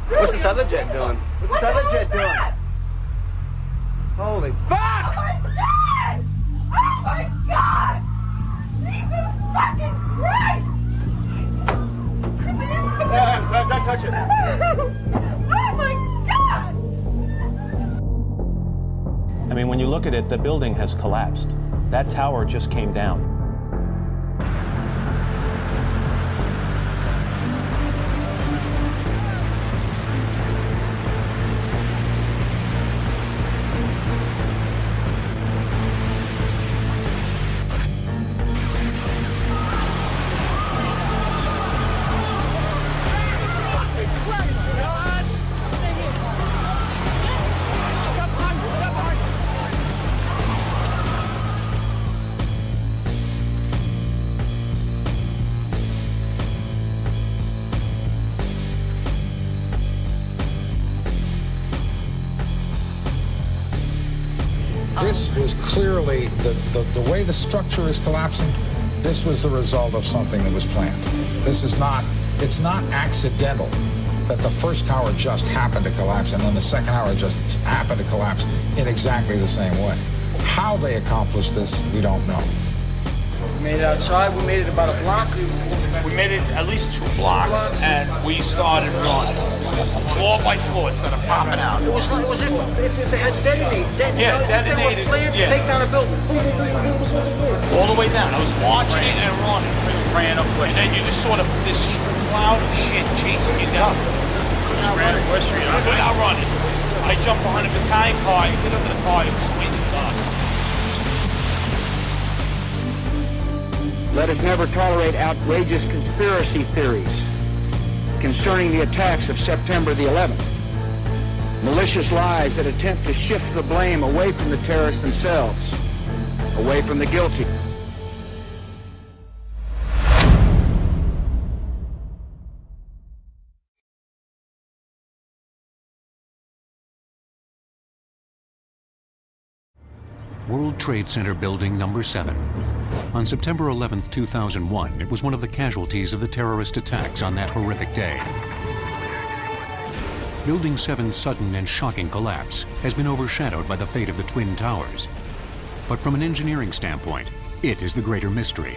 What's this other jet doing? What's this other jet doing? Holy fuck! Oh my God! Oh my God! Jesus fucking Christ! Don't touch it. Oh my God! I mean, when you look at it, the building has collapsed. That tower just came down. This was clearly, the way the structure is collapsing, this was the result of something that was planned. This is not, it's not accidental that the first tower just happened to collapse and then the second tower just happened to collapse in exactly the same way. How they accomplished this, we don't know. We made it outside, we made it about a block. We made it at least 2 blocks, and we started running. Floor by floor instead of popping out. It was if they had detonated. Yeah, detonated. They were planned to take down a building. Boom, boom, boom, boom, boom, boom. All the way down. I was watching it and running. Just ran up West Street. And then you just sort of, this cloud of shit chasing you down. Just ran up West Street. I could not run it. I jumped behind a battalion car, I hit under the car, it was swinging the car. Let us never tolerate outrageous conspiracy theories concerning the attacks of September the 11th. Malicious lies that attempt to shift the blame away from the terrorists themselves, away from the guilty. World Trade Center Building Number 7. On September 11, 2001, it was one of the casualties of the terrorist attacks on that horrific day. Building 7's sudden and shocking collapse has been overshadowed by the fate of the Twin Towers. But from an engineering standpoint, it is the greater mystery.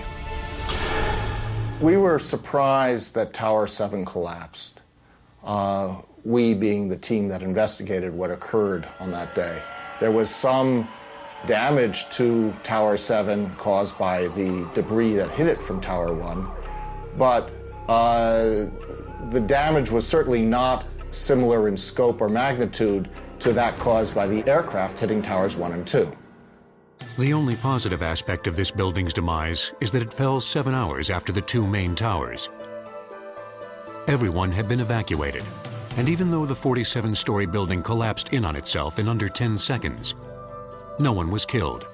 We were surprised that Tower 7 collapsed. We being the team that investigated what occurred on that day. There was some damage to Tower 7 caused by the debris that hit it from Tower 1, but the damage was certainly not similar in scope or magnitude to that caused by the aircraft hitting Towers 1 and 2. The only positive aspect of this building's demise is that it fell 7 hours after the 2 main towers. Everyone had been evacuated, and even though the 47-story building collapsed in on itself in under 10 seconds, no one was killed.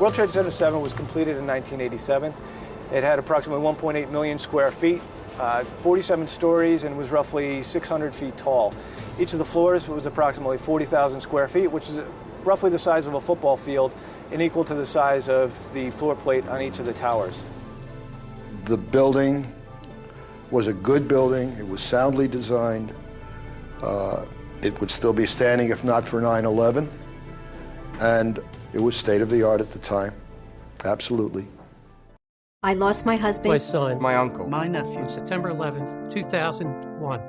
World Trade Center 7 was completed in 1987. It had approximately 1.8 million square feet, 47 stories, and was roughly 600 feet tall. Each of the floors was approximately 40,000 square feet, which is roughly the size of a football field and equal to the size of the floor plate on each of the towers. The building was a good building. It was soundly designed. It would still be standing if not for 9/11. And it was state-of-the-art at the time, absolutely. I lost my husband. My son. My uncle. My nephew. September 11th, 2001.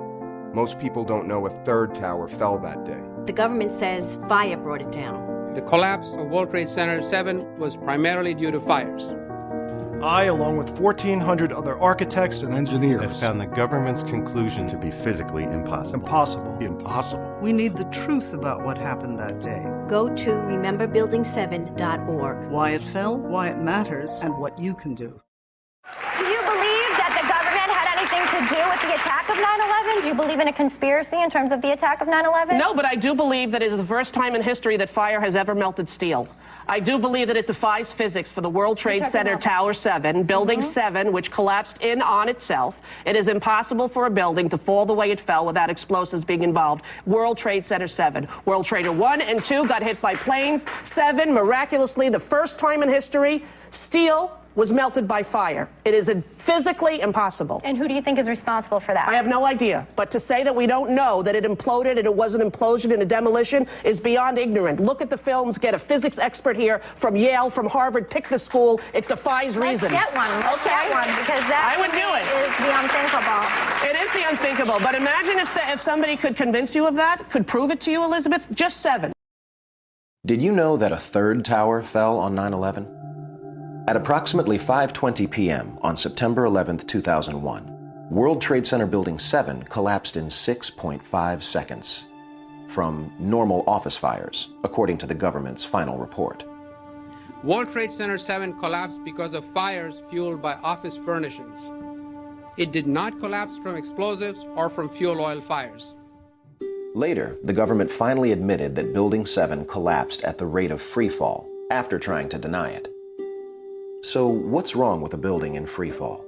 Most people don't know a third tower fell that day. The government says fire brought it down. The collapse of World Trade Center 7 was primarily due to fires. I, along with 1,400 other architects and engineers, have found the government's conclusion to be physically impossible. Impossible. We need the truth about what happened that day. Go to rememberbuilding7.org. Why it fell, why it matters, and what you can do. Do you believe that the government had anything to do with the attack of 9/11? Do you believe in a conspiracy in terms of the attack of 9/11? No, but I do believe that it is the first time in history that fire has ever melted steel. I do believe that it defies physics for the World Trade Center Tower 7, Building 7, which collapsed in on itself. It is impossible for a building to fall the way it fell without explosives being involved. World Trade Center 7. World Trader 1 and 2 got hit by planes. 7, miraculously, the first time in history, steel was melted by fire. It is physically impossible. And who do you think is responsible for that? I have no idea. But to say that we don't know that it imploded and it was an implosion and a demolition is beyond ignorant. Look at the films, get a physics expert here from Yale, from Harvard, pick the school. It defies reason. Let's get one. Let's get one, because that I would do it. Is the unthinkable. It is the unthinkable. But imagine if somebody could convince you of that, could prove it to you, Elizabeth. Just 7. Did you know that a third tower fell on 9/11? At approximately 5:20 p.m. on September 11, 2001, World Trade Center Building 7 collapsed in 6.5 seconds from normal office fires, according to the government's final report. World Trade Center 7 collapsed because of fires fueled by office furnishings. It did not collapse from explosives or from fuel oil fires. Later, the government finally admitted that Building 7 collapsed at the rate of free fall after trying to deny it. So what's wrong with a building in free fall?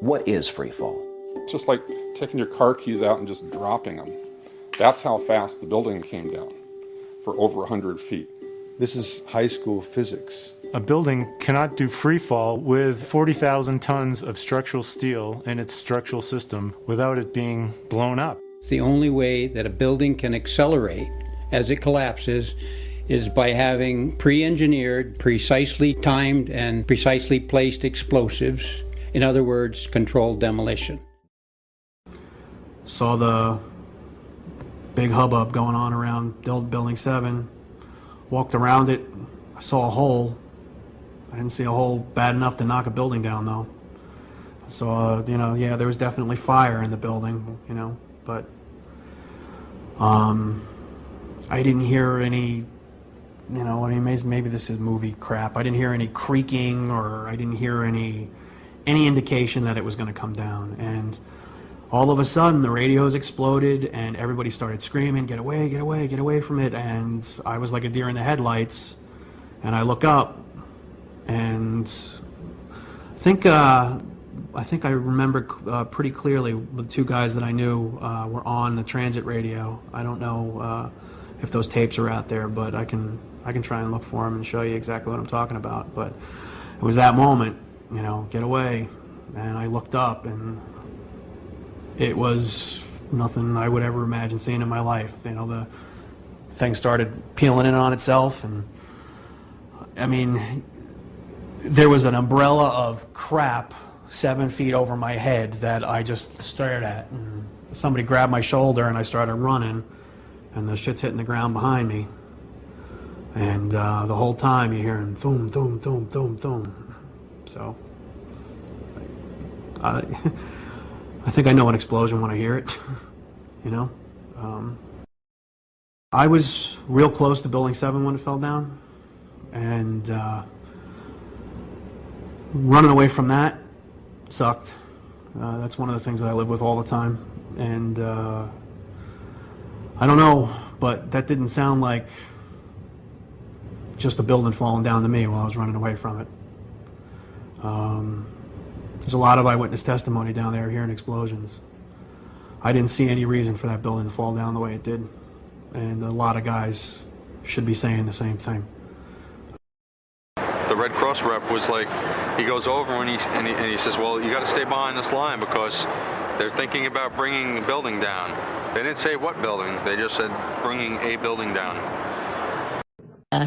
What is free fall? It's just like taking your car keys out and just dropping them. That's how fast the building came down, for over 100 feet. This is high school physics. A building cannot do free fall with 40,000 tons of structural steel in its structural system without it being blown up. The only way that a building can accelerate as it collapses is by having pre-engineered, precisely timed, and precisely placed explosives. In other words, controlled demolition. Saw the big hubbub going on around Building 7. Walked around it. I saw a hole. I didn't see a hole bad enough to knock a building down, though. So, yeah, there was definitely fire in the building, but I didn't hear any, maybe this is movie crap. I didn't hear any creaking, or I didn't hear any indication that it was going to come down. And all of a sudden, the radios exploded, and everybody started screaming, "Get away, get away, get away from it!" And I was like a deer in the headlights, and I look up, and I think I remember pretty clearly the two guys that I knew were on the transit radio. I don't know if those tapes are out there, but I can try and look for them and show you exactly what I'm talking about. But it was that moment, get away, and I looked up, and it was nothing I would ever imagine seeing in my life. The thing started peeling in on itself, and I mean, there was an umbrella of crap 7 feet over my head that I just stared at. And somebody grabbed my shoulder, and I started running, and the shit's hitting the ground behind me. And the whole time you're hearing thum, thum, thum, thum, thum. So I think I know an explosion when I hear it, I was real close to Building 7 when it fell down, and running away from that sucked. That's one of the things that I live with all the time, and I don't know, but that didn't sound like just a building falling down to me while I was running away from it. There's a lot of eyewitness testimony down there hearing explosions. I didn't see any reason for that building to fall down the way it did, and a lot of guys should be saying the same thing. The Red Cross rep was like, he goes over and he says, well, you got to stay behind this line because they're thinking about bringing the building down. They didn't say what building, they just said bringing a building down.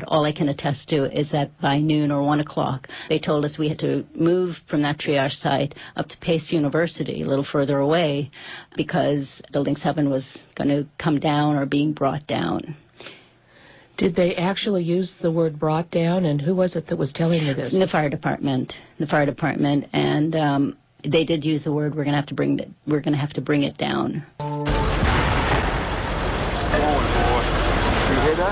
All I can attest to is that by noon or 1 o'clock, they told us we had to move from that triage site up to Pace University, a little further away, because Building 7 was going to come down or being brought down. Did they actually use the word brought down, and who was it that was telling you this? The fire department, and they did use the word, we're going to have to bring it down.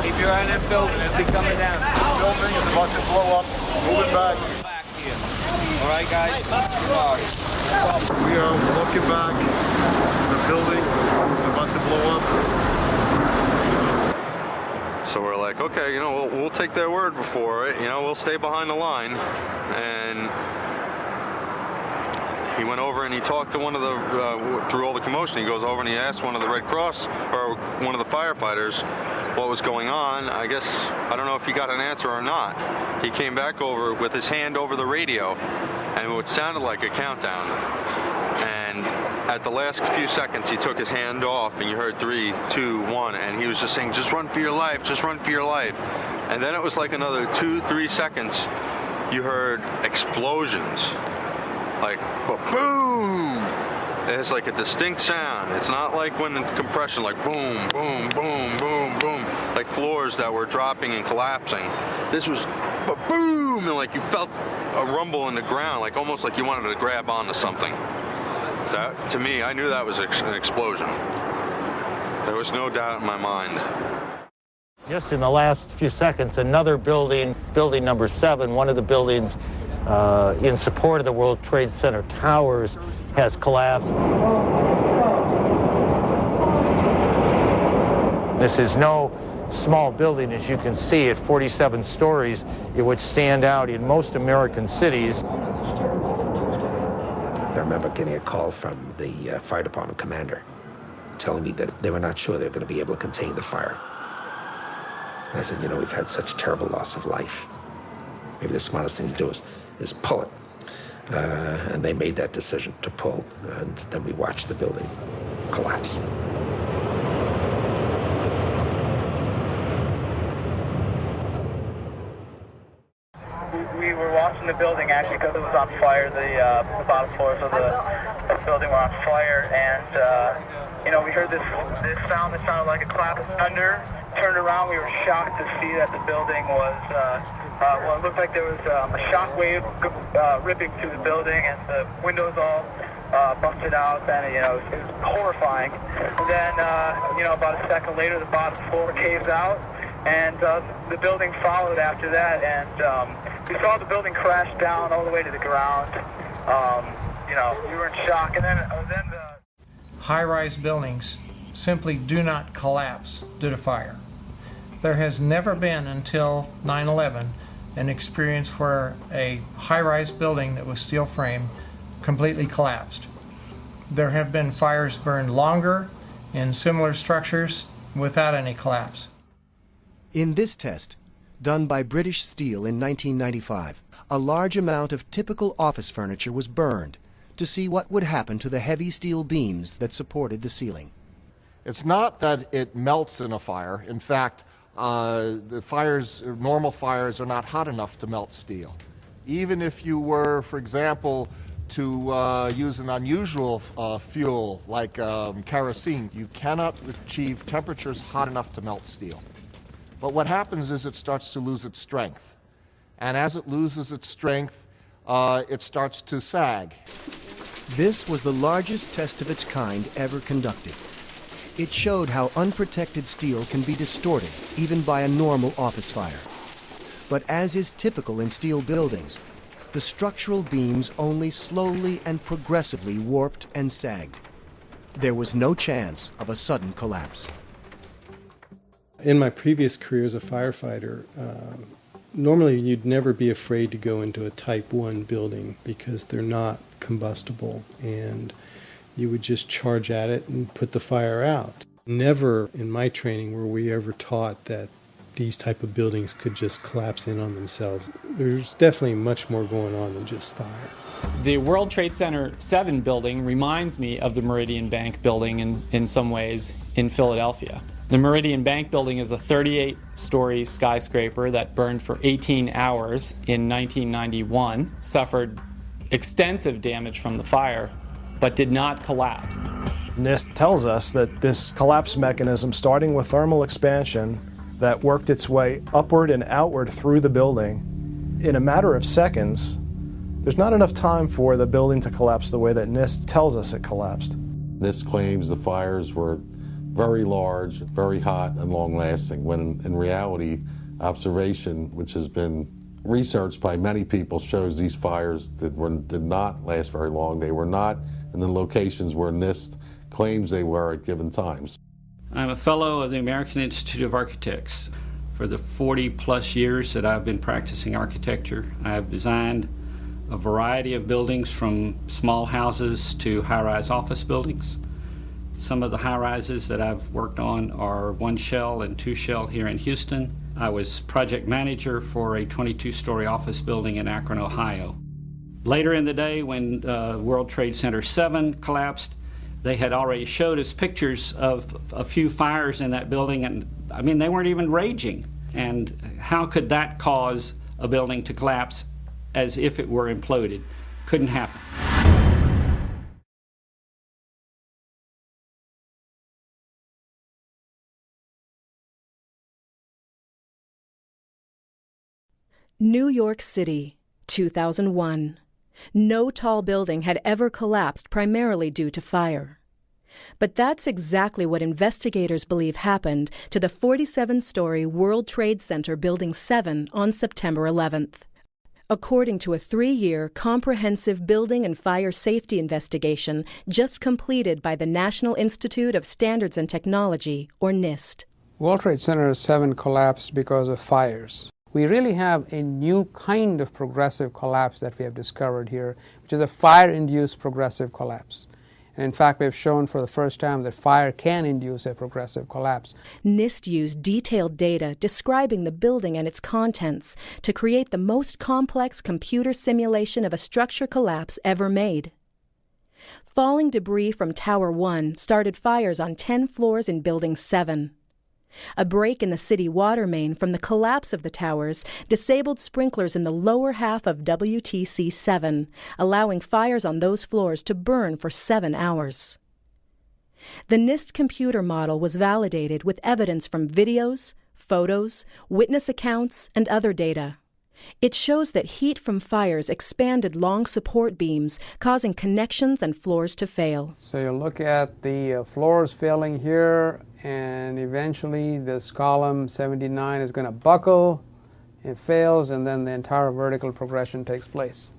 Keep your eye on that building, it'll be coming down. Building is about to blow up. Moving back. All right, guys. Sorry. We are looking back. There's a building about to blow up. So we're like, okay, we'll take their word for it. We'll stay behind the line. And he went over and he talked to one of the, through all the commotion, he goes over and he asked one of the Red Cross, or one of the firefighters, what was going on. I guess, I don't know if he got an answer or not. he came back over with his hand over the radio, and it sounded like a countdown. And at the last few seconds, he took his hand off, and you heard 3, 2, 1, and he was just saying, "Just run for your life, just run for your life." And then it was like another 2, 3 seconds, you heard explosions, like boom. It's like a distinct sound. It's not like when in compression, like boom, boom, boom, boom, boom, like floors that were dropping and collapsing. This was boom, and like you felt a rumble in the ground, like almost like you wanted to grab onto something. That, to me, I knew that was an explosion. There was no doubt in my mind. Just in the last few seconds, another building, building number 7, one of the buildings in support of the World Trade Center towers, has collapsed. This is no small building, as you can see, at 47 stories. It would stand out in most American cities. I remember getting a call from the fire department commander telling me that they were not sure they were going to be able to contain the fire. And I said, you know, we've had such terrible loss of life. Maybe the smartest thing to do is pull it. And they made that decision to pull, and then we watched the building collapse. We were watching the building actually because it was on fire. The bottom floors of the building were on fire, and you know, we heard this sound that sounded like a clap of thunder. Turned around, we were shocked to see that the building was. Well, it looked like there was a shock wave ripping through the building, and the windows all busted out, and you know, it was horrifying. And then, you know, about a second later, the bottom floor caves out, and the building followed after that, and we saw the building crash down all the way to the ground. You know, we were in shock, and then the high-rise buildings simply do not collapse due to fire. There has never been until 9/11 an experience where a high-rise building that was steel frame completely collapsed. There have been fires burned longer in similar structures without any collapse. In this test, done by British Steel in 1995, a large amount of typical office furniture was burned to see what would happen to the heavy steel beams that supported the ceiling. It's not that it melts in a fire. In fact, the fires, normal fires, are not hot enough to melt steel. Even if you were, for example, to use an unusual fuel like kerosene, you cannot achieve temperatures hot enough to melt steel. But what happens is it starts to lose its strength. And as it loses its strength, it starts to sag. This was the largest test of its kind ever conducted. It showed how unprotected steel can be distorted, even by a normal office fire. But as is typical in steel buildings, the structural beams only slowly and progressively warped and sagged. There was no chance of a sudden collapse. In my previous career as a firefighter, normally you'd never be afraid to go into a Type 1 building because they're not combustible, and you would just charge at it and put the fire out. Never in my training were we ever taught that these type of buildings could just collapse in on themselves. There's definitely much more going on than just fire. The World Trade Center 7 building reminds me of the Meridian Bank building in some ways in Philadelphia. The Meridian Bank building is a 38-story skyscraper that burned for 18 hours in 1991, suffered extensive damage from the fire, but did not collapse. NIST tells us that this collapse mechanism, starting with thermal expansion, that worked its way upward and outward through the building, in a matter of seconds, there's not enough time for the building to collapse the way that NIST tells us it collapsed. NIST claims the fires were very large, very hot, and long-lasting, when in reality, observation, which has been researched by many people, shows these fires did not last very long. They were not in the locations where NIST claims they were at given times. I'm a fellow of the American Institute of Architects. For the 40-plus years that I've been practicing architecture, I have designed a variety of buildings from small houses to high-rise office buildings. Some of the high-rises that I've worked on are 1 shell and 2 shell here in Houston, I was project manager for a 22-story office building in Akron, Ohio. Later in the day, when World Trade Center 7 collapsed, they had already showed us pictures of a few fires in that building, and I mean, they weren't even raging. And how could that cause a building to collapse as if it were imploded? Couldn't happen. New York City, 2001. No tall building had ever collapsed primarily due to fire. But that's exactly what investigators believe happened to the 47-story World Trade Center Building 7 on September 11th. According to a 3-year comprehensive building and fire safety investigation just completed by the National Institute of Standards and Technology, or NIST. World Trade Center 7 collapsed because of fires. We really have a new kind of progressive collapse that we have discovered here, which is a fire-induced progressive collapse. And in fact, we have shown for the first time that fire can induce a progressive collapse. NIST used detailed data describing the building and its contents to create the most complex computer simulation of a structure collapse ever made. Falling debris from Tower 1 started fires on 10 floors in Building 7. A break in the city water main from the collapse of the towers disabled sprinklers in the lower half of WTC 7, allowing fires on those floors to burn for 7 hours. The NIST computer model was validated with evidence from videos, photos, witness accounts, and other data. It shows that heat from fires expanded long support beams, causing connections and floors to fail. So you look at the floors failing here, and eventually this column 79 is going to buckle, it fails, and then the entire vertical progression takes place.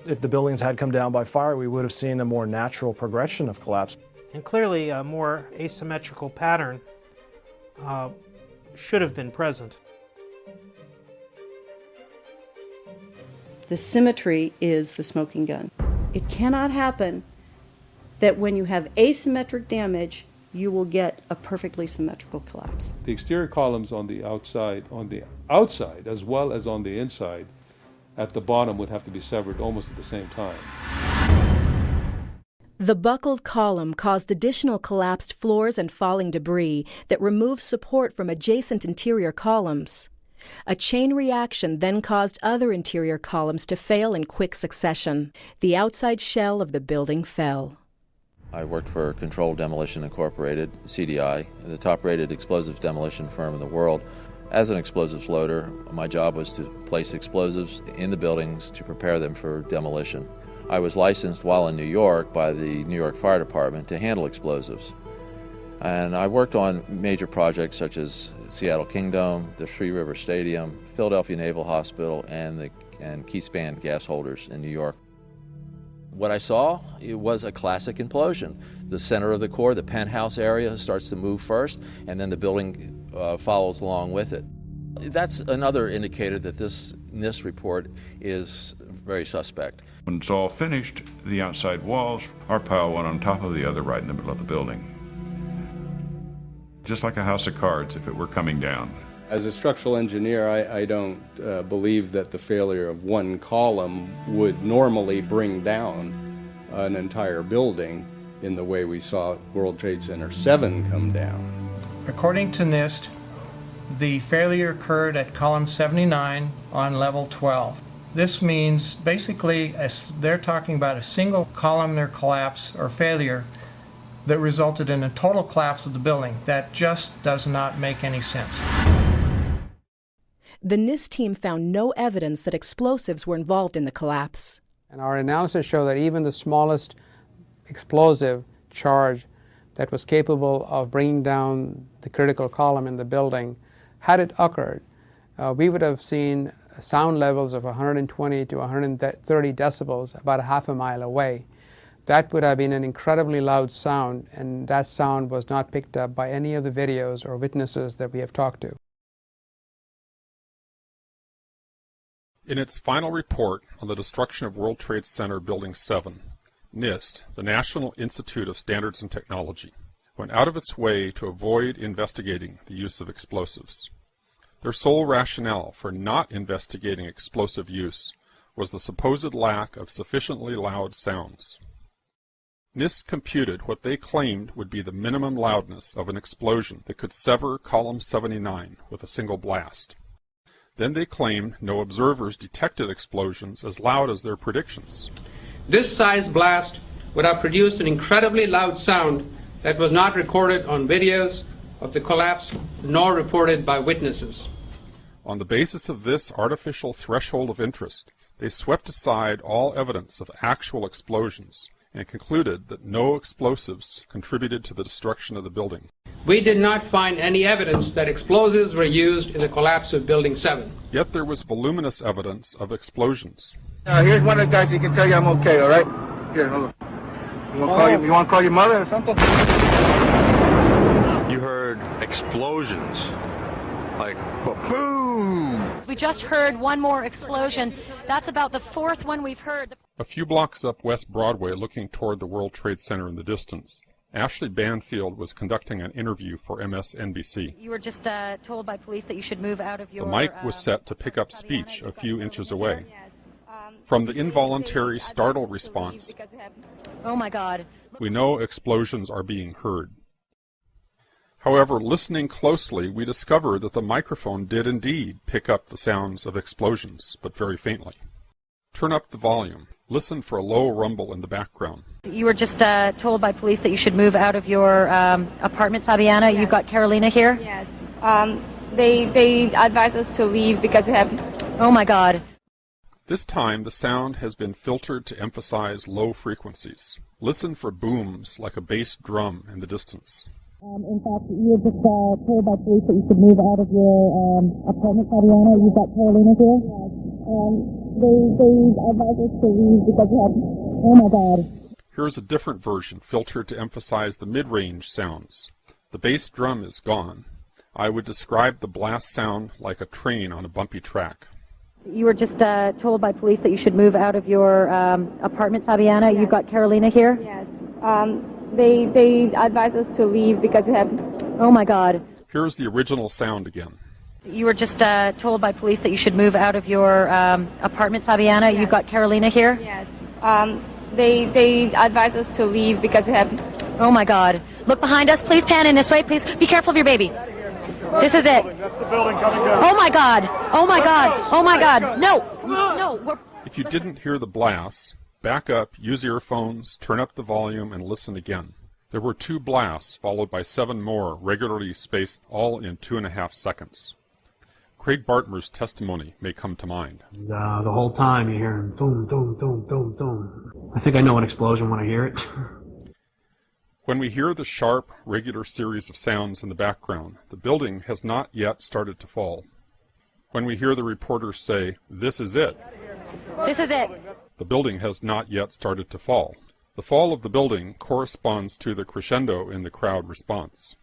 If the buildings had come down by fire, we would have seen a more natural progression of collapse. And clearly a more asymmetrical pattern should have been present. The symmetry is the smoking gun. It cannot happen that when you have asymmetric damage, you will get a perfectly symmetrical collapse. The exterior columns on the outside as well as on the inside, at the bottom would have to be severed almost at the same time. The buckled column caused additional collapsed floors and falling debris that removed support from adjacent interior columns. A chain reaction then caused other interior columns to fail in quick succession. The outside shell of the building fell. I worked for Controlled Demolition Incorporated, CDI, the top-rated explosives demolition firm in the world. As an explosives loader, my job was to place explosives in the buildings to prepare them for demolition. I was licensed while in New York by the New York Fire Department to handle explosives. And I worked on major projects such as Seattle Kingdom, the Three River Stadium, Philadelphia Naval Hospital, and Keyspan gas holders in New York. What I saw, it was a classic implosion. The center of the core, the penthouse area, starts to move first, and then the building follows along with it. That's another indicator that this NIST report is very suspect. When it's all finished, the outside walls are piled one on top of the other right in the middle of the building. Just like a house of cards if it were coming down. As a structural engineer, I don't believe that the failure of one column would normally bring down an entire building in the way we saw World Trade Center 7 come down. According to NIST, the failure occurred at column 79 on level 12. This means basically they're talking about a single columnar collapse or failure that resulted in a total collapse of the building. That just does not make any sense. The NIST team found no evidence that explosives were involved in the collapse. And our analysis showed that even the smallest explosive charge that was capable of bringing down the critical column in the building, had it occurred, we would have seen sound levels of 120 to 130 decibels about a half a mile away. That would have been an incredibly loud sound, and that sound was not picked up by any of the videos or witnesses that we have talked to. In its final report on the destruction of World Trade Center Building 7, NIST, the National Institute of Standards and Technology, went out of its way to avoid investigating the use of explosives. Their sole rationale for not investigating explosive use was the supposed lack of sufficiently loud sounds. NIST computed what they claimed would be the minimum loudness of an explosion that could sever column 79 with a single blast. Then they claimed no observers detected explosions as loud as their predictions. This size blast would have produced an incredibly loud sound that was not recorded on videos of the collapse nor reported by witnesses. On the basis of this artificial threshold of interest, they swept aside all evidence of actual explosions and concluded that no explosives contributed to the destruction of the building. We did not find any evidence that explosives were used in the collapse of Building 7. Yet there was voluminous evidence of explosions. Here's one of the guys who can tell you I'm okay, all right? Here, hold on. You want to call your mother or something? You heard explosions, like boom! We just heard one more explosion. That's about the fourth one we've heard. A few blocks up West Broadway, looking toward the World Trade Center in the distance, Ashley Banfield was conducting an interview for MSNBC. You were just told by police that you should move out of your... The mic was set to pick up speech a few inches away. From the involuntary startle response, oh my God, we know explosions are being heard. However, listening closely, we discover that the microphone did indeed pick up the sounds of explosions, but very faintly. Turn up the volume. Listen for a low rumble in the background. you were just told by police that you should move out of your apartment, Fabiana. Yes. You've got Carolina here? Yes. They advised us to leave because we have... Oh my God. This time the sound has been filtered to emphasize low frequencies. Listen for booms like a bass drum in the distance. In fact, you were just told by police that you should move out of your apartment, Fabiana. You've got Carolina here? Yes. They advised us to leave because we have... Oh my God. Here's a different version filtered to emphasize the mid-range sounds. The bass drum is gone. I would describe the blast sound like a train on a bumpy track. You were just told by police that you should move out of your apartment, Fabiana. Yes. You've got Carolina here? Yes. They advised us to leave because we have... Oh my God. Here's the original sound again. You were just told by police that you should move out of your apartment, Fabiana. Yes. You've got Carolina here? Yes. They advised us to leave because we have... Oh my God. Look behind us. Please pan in this way. Please be careful of your baby. This is it. That's the building coming down. Oh my God. Oh my God. Oh my God. No. No. If you didn't hear the blasts, back up, use earphones, turn up the volume, and listen again. There were 2 blasts, followed by 7 more, regularly spaced, all in 2.5 seconds. Craig Bartmer's testimony may come to mind. The whole time you hear boom, boom, boom, boom, boom. I think I know an explosion when I hear it. When we hear the sharp, regular series of sounds in the background, the building has not yet started to fall. When we hear the reporters say, "This is it," this is it, the building has not yet started to fall. The fall of the building corresponds to the crescendo in the crowd response.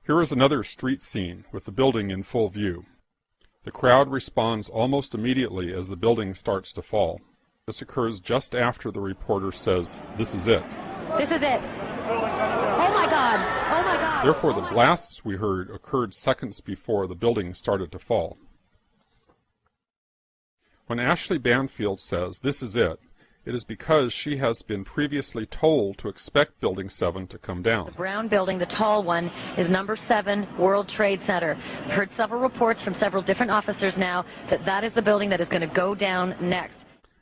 Here is another street scene with the building in full view. The crowd responds almost immediately as the building starts to fall. This occurs just after the reporter says, "This is it." This is it. Oh my God. Oh my God. Therefore, the blasts we heard occurred seconds before the building started to fall. When Ashley Banfield says, "This is it," it is because she has been previously told to expect Building 7 to come down. The brown building, the tall one, is number 7 World Trade Center. I've heard several reports from several different officers now that that is the building that is going to go down next.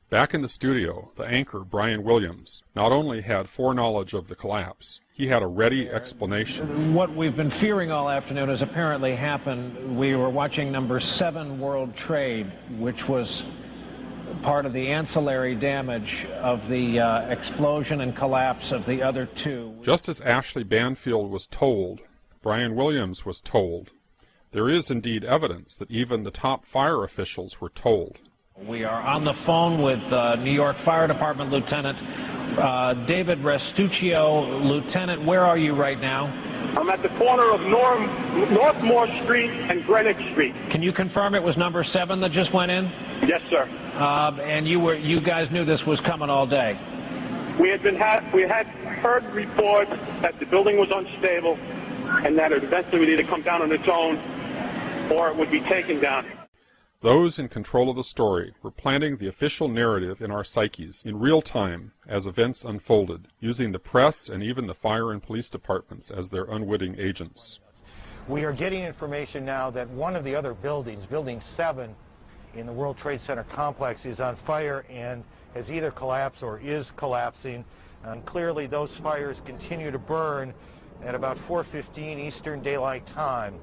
Back in the studio, the anchor, Brian Williams, not only had foreknowledge of the collapse, he had a ready explanation. What we've been fearing all afternoon has apparently happened. We were watching number 7 World Trade, which was part of the ancillary damage of the explosion and collapse of the other 2. Just as Ashley Banfield was told, Brian Williams was told. There is indeed evidence that even the top fire officials were told. We are on the phone with New York Fire Department Lieutenant David Restuccio. Lieutenant, where are you right now? I'm at the corner of Northmore Street and Greenwich Street. Can you confirm it was number 7 that just went in? Yes, sir. And you guys knew this was coming all day? We had heard reports that the building was unstable and that it eventually would either come down on its own or it would be taken down. Those in control of the story were planting the official narrative in our psyches in real time as events unfolded, using the press and even the fire and police departments as their unwitting agents. We are getting information now that one of the other buildings, Building 7 in the World Trade Center complex, is on fire and has either collapsed or is collapsing. And clearly those fires continue to burn at about 4:15 Eastern Daylight Time.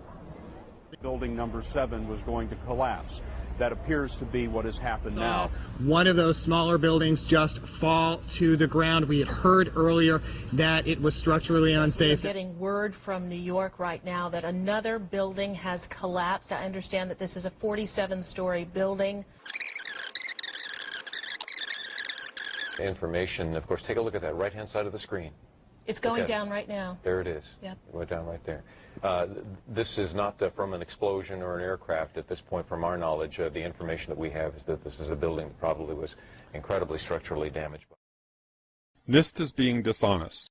Building number 7 was going to collapse. That appears to be what has happened now. One of those smaller buildings just fall to the ground. We had heard earlier that it was structurally unsafe. We're getting word from New York right now that another building has collapsed. I understand that this is a 47-story building. Information, of course, take a look at that right-hand side of the screen. It's going down right now. There it is. Yep. It went down right there. This is not from an explosion or an aircraft at this point. From our knowledge, the information that we have is that this is a building that probably was incredibly structurally damaged. NIST is being dishonest.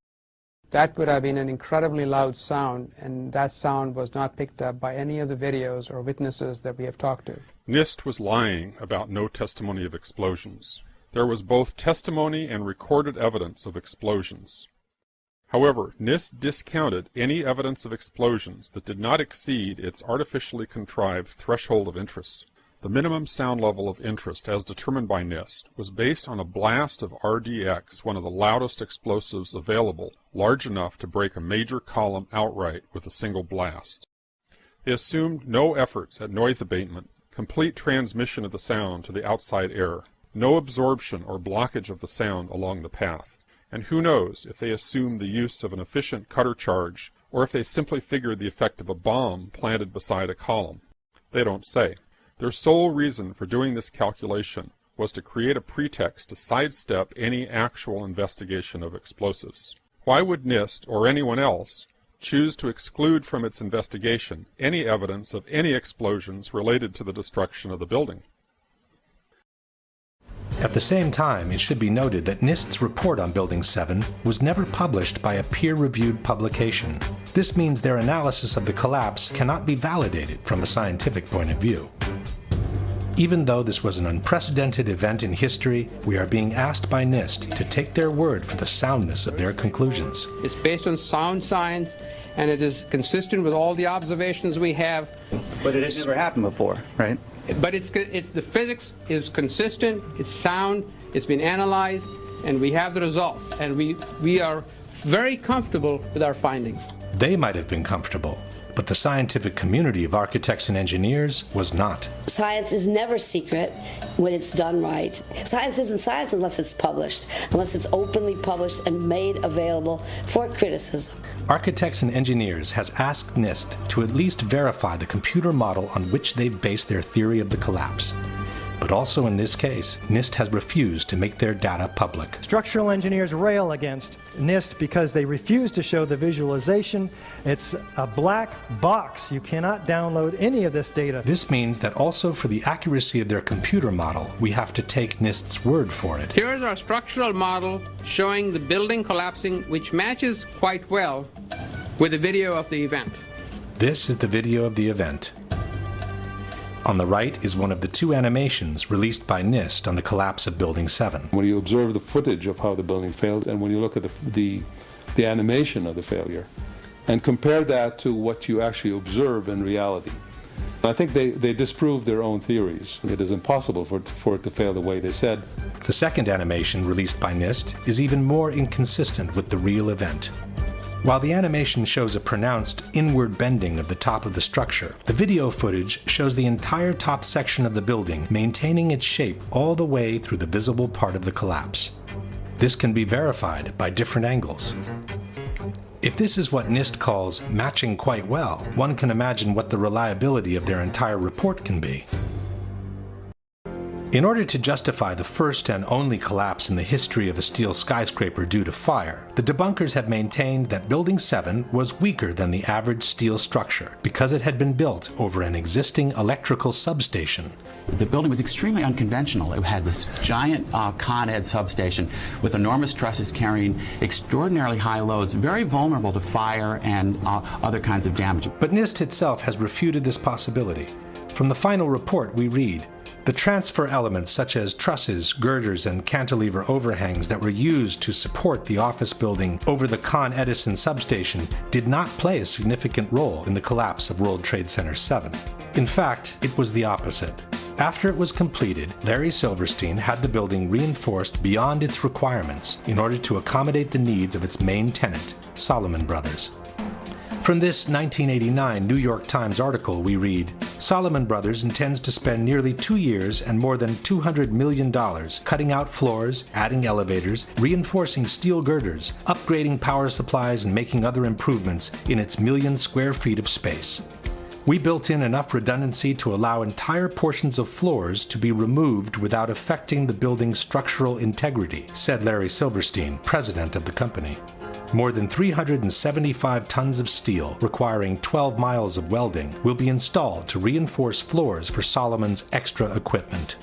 That would have been an incredibly loud sound, and that sound was not picked up by any of the videos or witnesses that we have talked to. NIST was lying about no testimony of explosions. There was both testimony and recorded evidence of explosions. However, NIST discounted any evidence of explosions that did not exceed its artificially contrived threshold of interest. The minimum sound level of interest, as determined by NIST, was based on a blast of RDX, one of the loudest explosives available, large enough to break a major column outright with a single blast. They assumed no efforts at noise abatement, complete transmission of the sound to the outside air, no absorption or blockage of the sound along the path. And who knows if they assumed the use of an efficient cutter charge, or if they simply figured the effect of a bomb planted beside a column. They don't say. Their sole reason for doing this calculation was to create a pretext to sidestep any actual investigation of explosives. Why would NIST, or anyone else, choose to exclude from its investigation any evidence of any explosions related to the destruction of the building? At the same time, it should be noted that NIST's report on Building 7 was never published by a peer-reviewed publication. This means their analysis of the collapse cannot be validated from a scientific point of view. Even though this was an unprecedented event in history, we are being asked by NIST to take their word for the soundness of their conclusions. It's based on sound science, and it is consistent with all the observations we have. But it has never happened before, right? But the physics is consistent, it's sound, it's been analyzed, and we have the results. And we are very comfortable with our findings. They might have been comfortable, but the scientific community of architects and engineers was not. Science is never secret when it's done right. Science isn't science unless it's published, unless it's openly published and made available for criticism. Architects and Engineers has asked NIST to at least verify the computer model on which they've based their theory of the collapse. But also in this case, NIST has refused to make their data public. Structural engineers rail against NIST because they refuse to show the visualization. It's a black box. You cannot download any of this data. This means that also for the accuracy of their computer model, we have to take NIST's word for it. Here is our structural model showing the building collapsing, which matches quite well with the video of the event. This is the video of the event. On the right is one of the two animations released by NIST on the collapse of Building 7. When you observe the footage of how the building failed, and when you look at the animation of the failure, and compare that to what you actually observe in reality, I think they disprove their own theories. It is impossible for it to fail the way they said. The second animation released by NIST is even more inconsistent with the real event. While the animation shows a pronounced inward bending of the top of the structure, the video footage shows the entire top section of the building maintaining its shape all the way through the visible part of the collapse. This can be verified by different angles. If this is what NIST calls matching quite well, one can imagine what the reliability of their entire report can be. In order to justify the first and only collapse in the history of a steel skyscraper due to fire, the debunkers have maintained that Building 7 was weaker than the average steel structure because it had been built over an existing electrical substation. The building was extremely unconventional. It had this giant Con Ed substation with enormous trusses carrying extraordinarily high loads, very vulnerable to fire and other kinds of damage. But NIST itself has refuted this possibility. From the final report we read, the transfer elements such as trusses, girders, and cantilever overhangs that were used to support the office building over the Con Edison substation did not play a significant role in the collapse of World Trade Center 7. In fact, it was the opposite. After it was completed, Larry Silverstein had the building reinforced beyond its requirements in order to accommodate the needs of its main tenant, Salomon Brothers. From this 1989 New York Times article we read, Salomon Brothers intends to spend nearly 2 years and more than $200 million cutting out floors, adding elevators, reinforcing steel girders, upgrading power supplies, and making other improvements in its million square feet of space. We built in enough redundancy to allow entire portions of floors to be removed without affecting the building's structural integrity, said Larry Silverstein, president of the company. More than 375 tons of steel, requiring 12 miles of welding, will be installed to reinforce floors for Salomon's extra equipment.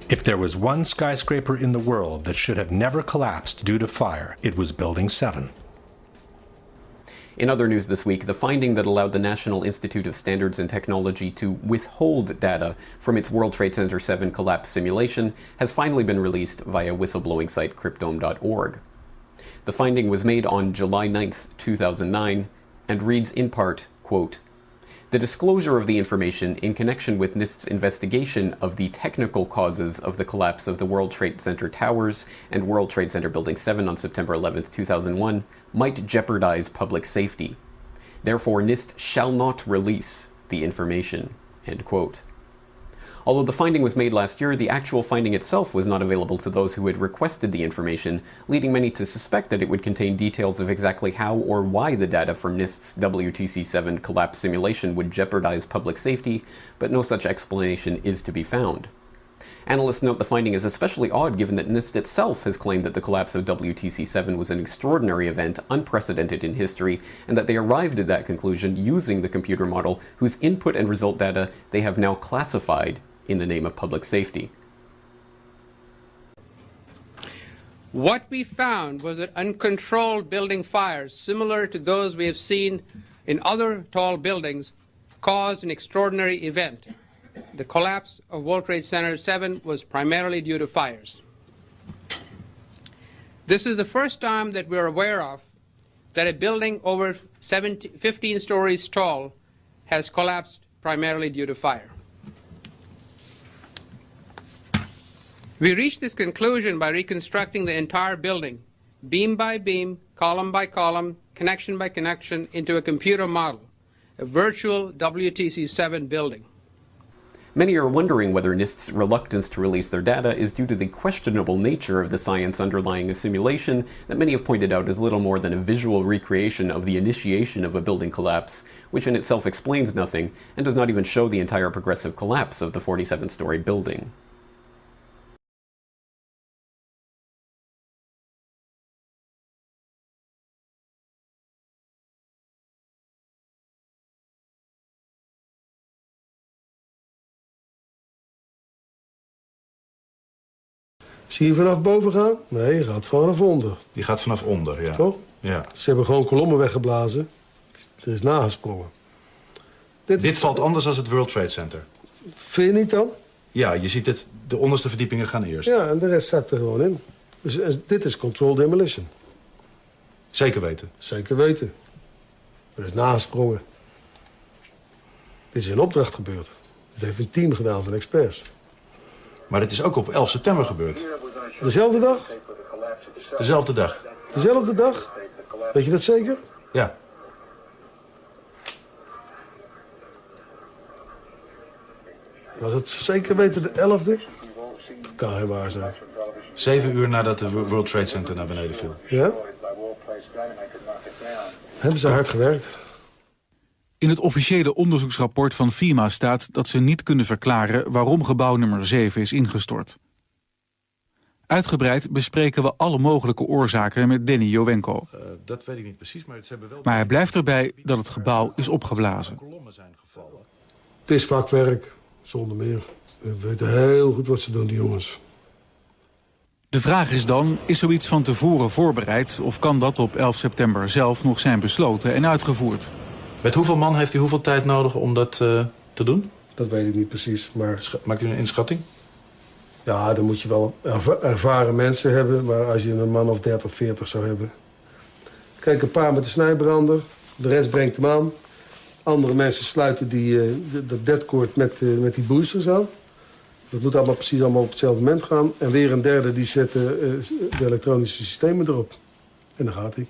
If there was one skyscraper in the world that should have never collapsed due to fire, it was Building 7. In other news this week, the finding that allowed the National Institute of Standards and Technology to withhold data from its World Trade Center 7 collapse simulation has finally been released via whistleblowing site cryptome.org. The finding was made on July 9, 2009, and reads in part, quote, "The disclosure of the information in connection with NIST's investigation of the technical causes of the collapse of the World Trade Center towers and World Trade Center Building 7 on September 11, 2001 might jeopardize public safety. Therefore, NIST shall not release the information." End quote. Although the finding was made last year, the actual finding itself was not available to those who had requested the information, leading many to suspect that it would contain details of exactly how or why the data from NIST's WTC-7 collapse simulation would jeopardize public safety, but no such explanation is to be found. Analysts note the finding is especially odd given that NIST itself has claimed that the collapse of WTC-7 was an extraordinary event, unprecedented in history, and that they arrived at that conclusion using the computer model whose input and result data they have now classified in the name of public safety. What we found was that uncontrolled building fires, similar to those we have seen in other tall buildings, caused an extraordinary event. The collapse of World Trade Center 7 was primarily due to fires. This is the first time that we're aware of that a building over 15 stories tall has collapsed primarily due to fire. We reached this conclusion by reconstructing the entire building, beam by beam, column by column, connection by connection, into a computer model, a virtual WTC-7 building. Many are wondering whether NIST's reluctance to release their data is due to the questionable nature of the science underlying a simulation that many have pointed out is little more than a visual recreation of the initiation of a building collapse, which in itself explains nothing and does not even show the entire progressive collapse of the 47-story building. Zie je vanaf boven gaan? Nee, je gaat vanaf onder. Die gaat vanaf onder, ja. Toch? Ja. Ze hebben gewoon kolommen weggeblazen. Er is nagesprongen. Dit valt anders dan het World Trade Center. Vind je niet dan? Ja, je ziet het, de onderste verdiepingen gaan eerst. Ja, en de rest zakt er gewoon in. Dus dit is controlled demolition. Zeker weten? Zeker weten. Er is nagesprongen. Dit is in opdracht gebeurd. Dit heeft een team gedaan van experts. Maar dit is ook op 11 september gebeurd. Dezelfde dag? Dezelfde dag. Dezelfde dag? Weet je dat zeker? Ja. Was het zeker weten de 11e? Dat kan geen waar zijn. 7 uur nadat de World Trade Center naar beneden viel. Ja? Hebben ze hard gewerkt. In het officiële onderzoeksrapport van FEMA staat dat ze niet kunnen verklaren waarom gebouw nummer 7 is ingestort. Uitgebreid bespreken we alle mogelijke oorzaken met Denny Jowenko. Dat weet ik niet precies, maar ze hebben wel... Maar hij blijft erbij dat het gebouw is opgeblazen. Het is vakwerk, zonder meer. We weten heel goed wat ze doen, die jongens. De vraag is dan, is zoiets van tevoren voorbereid of kan dat op 11 september zelf nog zijn besloten en uitgevoerd? Met hoeveel man heeft u hoeveel tijd nodig om dat te doen? Dat weet ik niet precies, maar... Maakt u een inschatting? Ja, dan moet je wel ervaren mensen hebben, maar als je een man of 30, 40 zou hebben... Kijk, een paar met de snijbrander, de rest brengt hem aan. Andere mensen sluiten dat deadcord met die boosters aan. Dat moet allemaal precies op hetzelfde moment gaan. En weer een derde die zet de elektronische systemen erop. En dan gaat hij.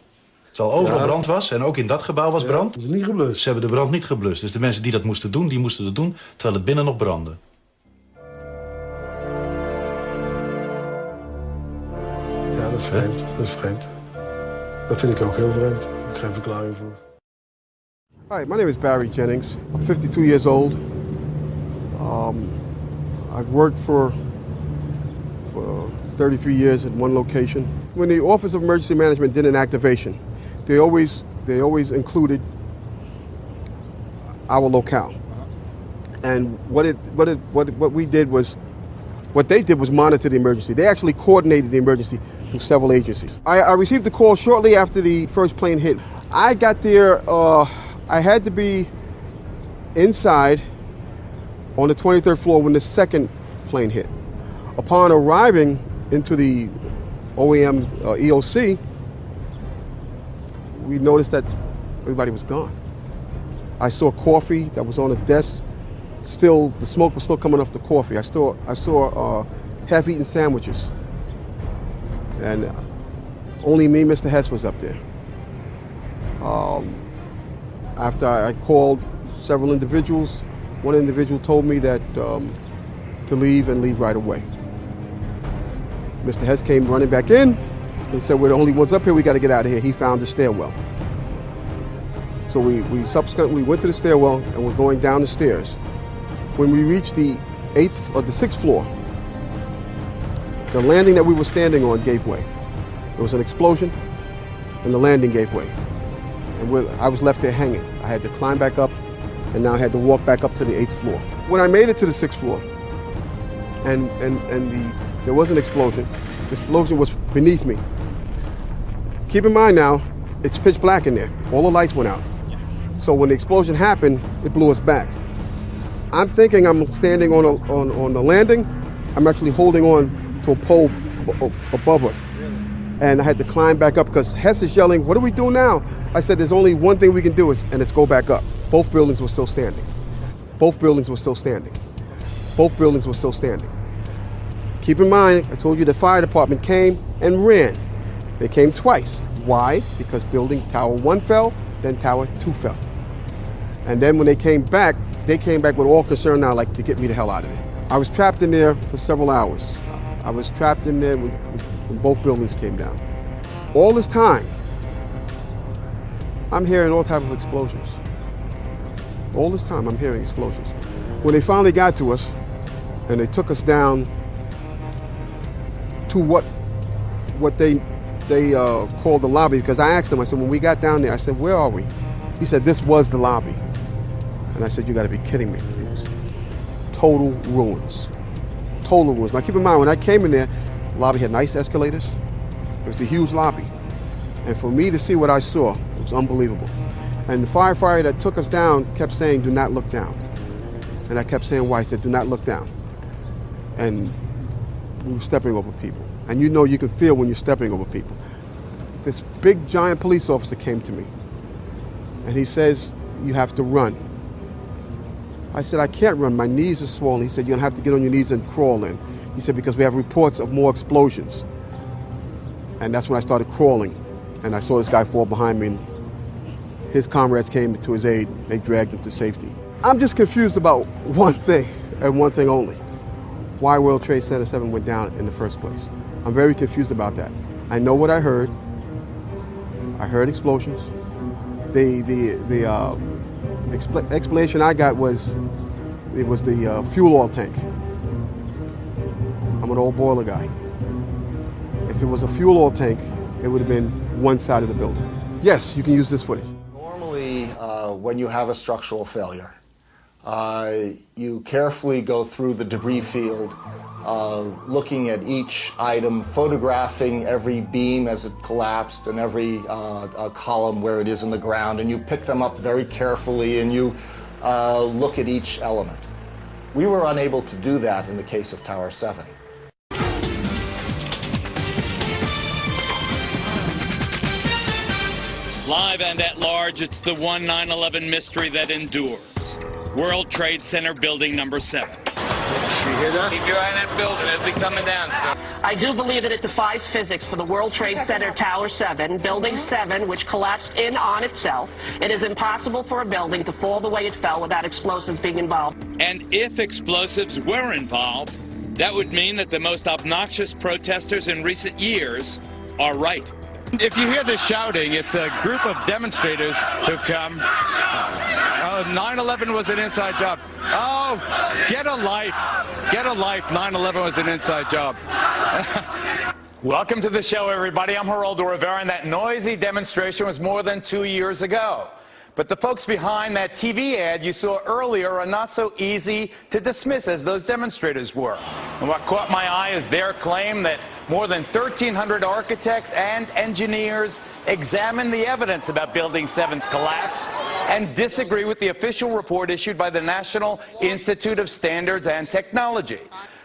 Terwijl overal brand was en ook in dat gebouw was brand. Dat is niet geblust. Ze hebben de brand niet geblust. Dus de mensen die dat moesten doen, die moesten het doen terwijl het binnen nog brandde. Ja, dat is vreemd. Dat is vreemd. Dat vind ik ook heel vreemd. Daar heb ik geen verklaring voor. Hi, my name is Barry Jennings. I'm 52 years old. I've worked for 33 years at one location. When the Office of Emergency Management did an activation, they always included our locale. And what they did was monitor the emergency. They actually coordinated the emergency through several agencies. I received a call shortly after the first plane hit. I got there, I had to be inside on the 23rd floor when the second plane hit. Upon arriving into the OEM EOC, we noticed that everybody was gone. I saw coffee that was on the desk. Still, the smoke was still coming off the coffee. I saw half-eaten sandwiches. And only me, Mr. Hess, was up there. After I called several individuals, one individual told me that to leave and leave right away. Mr. Hess came running back in and said, we're the only ones up here, we got to get out of here. He found the stairwell. So we subsequently went to the stairwell and we're going down the stairs. When we reached the 6th floor, the landing that we were standing on gave way. There was an explosion and the landing gave way. And I was left there hanging. I had to climb back up and now I had to walk back up to the 8th floor. When I made it to the 6th floor and there was an explosion, the explosion was beneath me. Keep in mind now, it's pitch black in there. All the lights went out. So when the explosion happened, it blew us back. I'm thinking I'm standing on the landing. I'm actually holding on to a pole above us. And I had to climb back up because Hess is yelling, what do we do now? I said, there's only one thing we can do and it's go back up. Both buildings were still standing. Both buildings were still standing. Both buildings were still standing. Keep in mind, I told you the fire department came and ran. They came twice. Why? Because building tower 1 fell, then tower 2 fell. And then when they came back with all concern now, like to get me the hell out of there. I was trapped in there for several hours. I was trapped in there when both buildings came down. All this time, I'm hearing all types of explosions. All this time, I'm hearing explosions. When they finally got to us, and they took us down to what they called the lobby, because I asked them, I said, when we got down there, I said, where are we? He said, this was the lobby. And I said, you gotta be kidding me. It was total ruins. Total ruins. Now keep in mind, when I came in there, the lobby had nice escalators. It was a huge lobby. And for me to see what I saw, it was unbelievable. And the firefighter that took us down kept saying, do not look down. And I kept saying why? He said, do not look down. And we were stepping over people. And you know you can feel when you're stepping over people. This big giant police officer came to me. And he says, you have to run. I said, I can't run, my knees are swollen. He said, you're gonna have to get on your knees and crawl in. He said, because we have reports of more explosions. And that's when I started crawling. And I saw this guy fall behind me and his comrades came to his aid. They dragged him to safety. I'm just confused about one thing and one thing only. Why World Trade Center 7 went down in the first place. I'm very confused about that. I know what I heard. I heard explosions. The explanation I got was it was the fuel oil tank. I'm an old boiler guy. If it was a fuel oil tank, it would have been one side of the building. Yes, you can use this footage. Normally, when you have a structural failure, you carefully go through the debris field, looking at each item, photographing every beam as it collapsed and every column where it is in the ground, and you pick them up very carefully and you look at each element. We were unable to do that in the case of Tower 7. Live and at large, it's the one 9/11 mystery that endures. World Trade Center building number 7. You hear that? Keep your eye on that building. It'll be coming down soon. I do believe that it defies physics for the World Trade Center Tower 7, Building 7, which collapsed in on itself. It is impossible for a building to fall the way it fell without explosives being involved. And if explosives were involved, that would mean that the most obnoxious protesters in recent years are right. If you hear the shouting, it's a group of demonstrators who've come. 9/11 was an inside job. Oh, get a life. Get a life. 9/11 was an inside job. Welcome to the show, everybody. I'm Geraldo Rivera, and that noisy demonstration was more than 2 years ago. But the folks behind that TV ad you saw earlier are not so easy to dismiss as those demonstrators were. And what caught my eye is their claim that more than 1,300 architects and engineers examined the evidence about Building 7's collapse and disagree with the official report issued by the National Institute of Standards and Technology.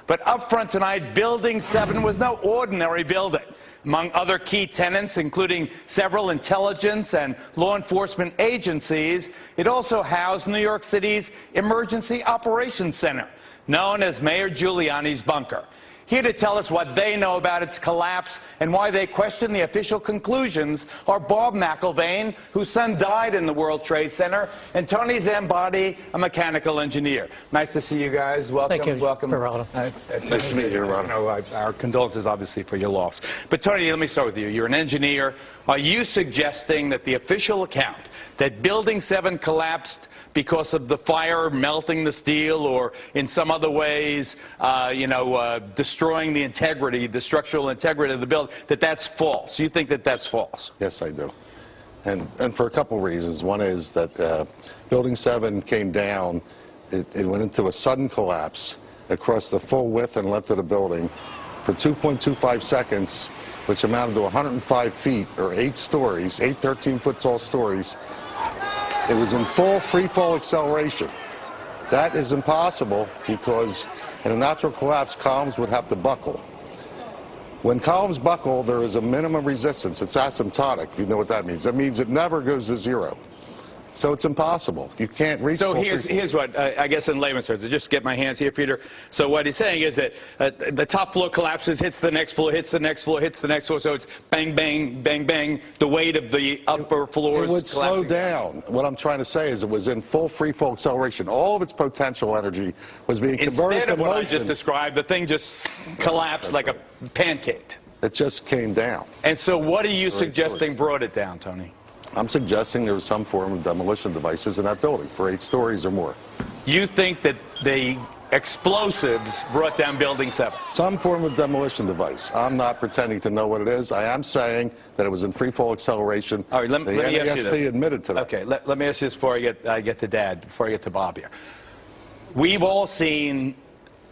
But up front tonight, Building 7 was no ordinary building. Among other key tenants, including several intelligence and law enforcement agencies, it also housed New York City's Emergency Operations Center, known as Mayor Giuliani's bunker. Here to tell us what they know about its collapse and why they question the official conclusions are Bob McIlvaine, whose son died in the World Trade Center, and Tony Zambati, a mechanical engineer. Nice to see you guys. Welcome. Thank you. Welcome. Nice to meet you, Geraldo. Our condolences, obviously, for your loss. But, Tony, let me start with you. You're an engineer. Are you suggesting that the official account that Building 7 collapsed because of the fire melting the steel or in some other ways, destroying the integrity, the structural integrity of the building, that's false? You think that that's false? Yes, I do. And for a couple of reasons. One is that Building 7 came down. It went into a sudden collapse across the full width and length of the building for 2.25 seconds, which amounted to 105 feet or 8 stories, 8 13-foot tall stories. It was in full free-fall acceleration. That is impossible because in a natural collapse, columns would have to buckle. When columns buckle, there is a minimum resistance. It's asymptotic, if you know what that means. That means it never goes to zero. So it's impossible. You can't reach. So here's what, I guess in layman's terms, to just get my hands here, Peter. So what he's saying is that the top floor collapses, hits the next floor, hits the next floor, hits the next floor. So it's bang, bang, bang, bang. The weight of the upper floors. It would slow down. What I'm trying to say is it was in full free fall acceleration. All of its potential energy was being converted to motion. Instead of what I just described, the thing just collapsed like a pancake. It just came down. And so what are you suggesting brought it down, Tony? I'm suggesting there was some form of demolition devices in that building for 8 stories or more. You think that the explosives brought down Building 7? Some form of demolition device. I'm not pretending to know what it is. I am saying that it was in free fall acceleration. All right, let me ask you this. Admitted to that. Okay, let me ask you this before I get to Dad, before I get to Bob here. We've all seen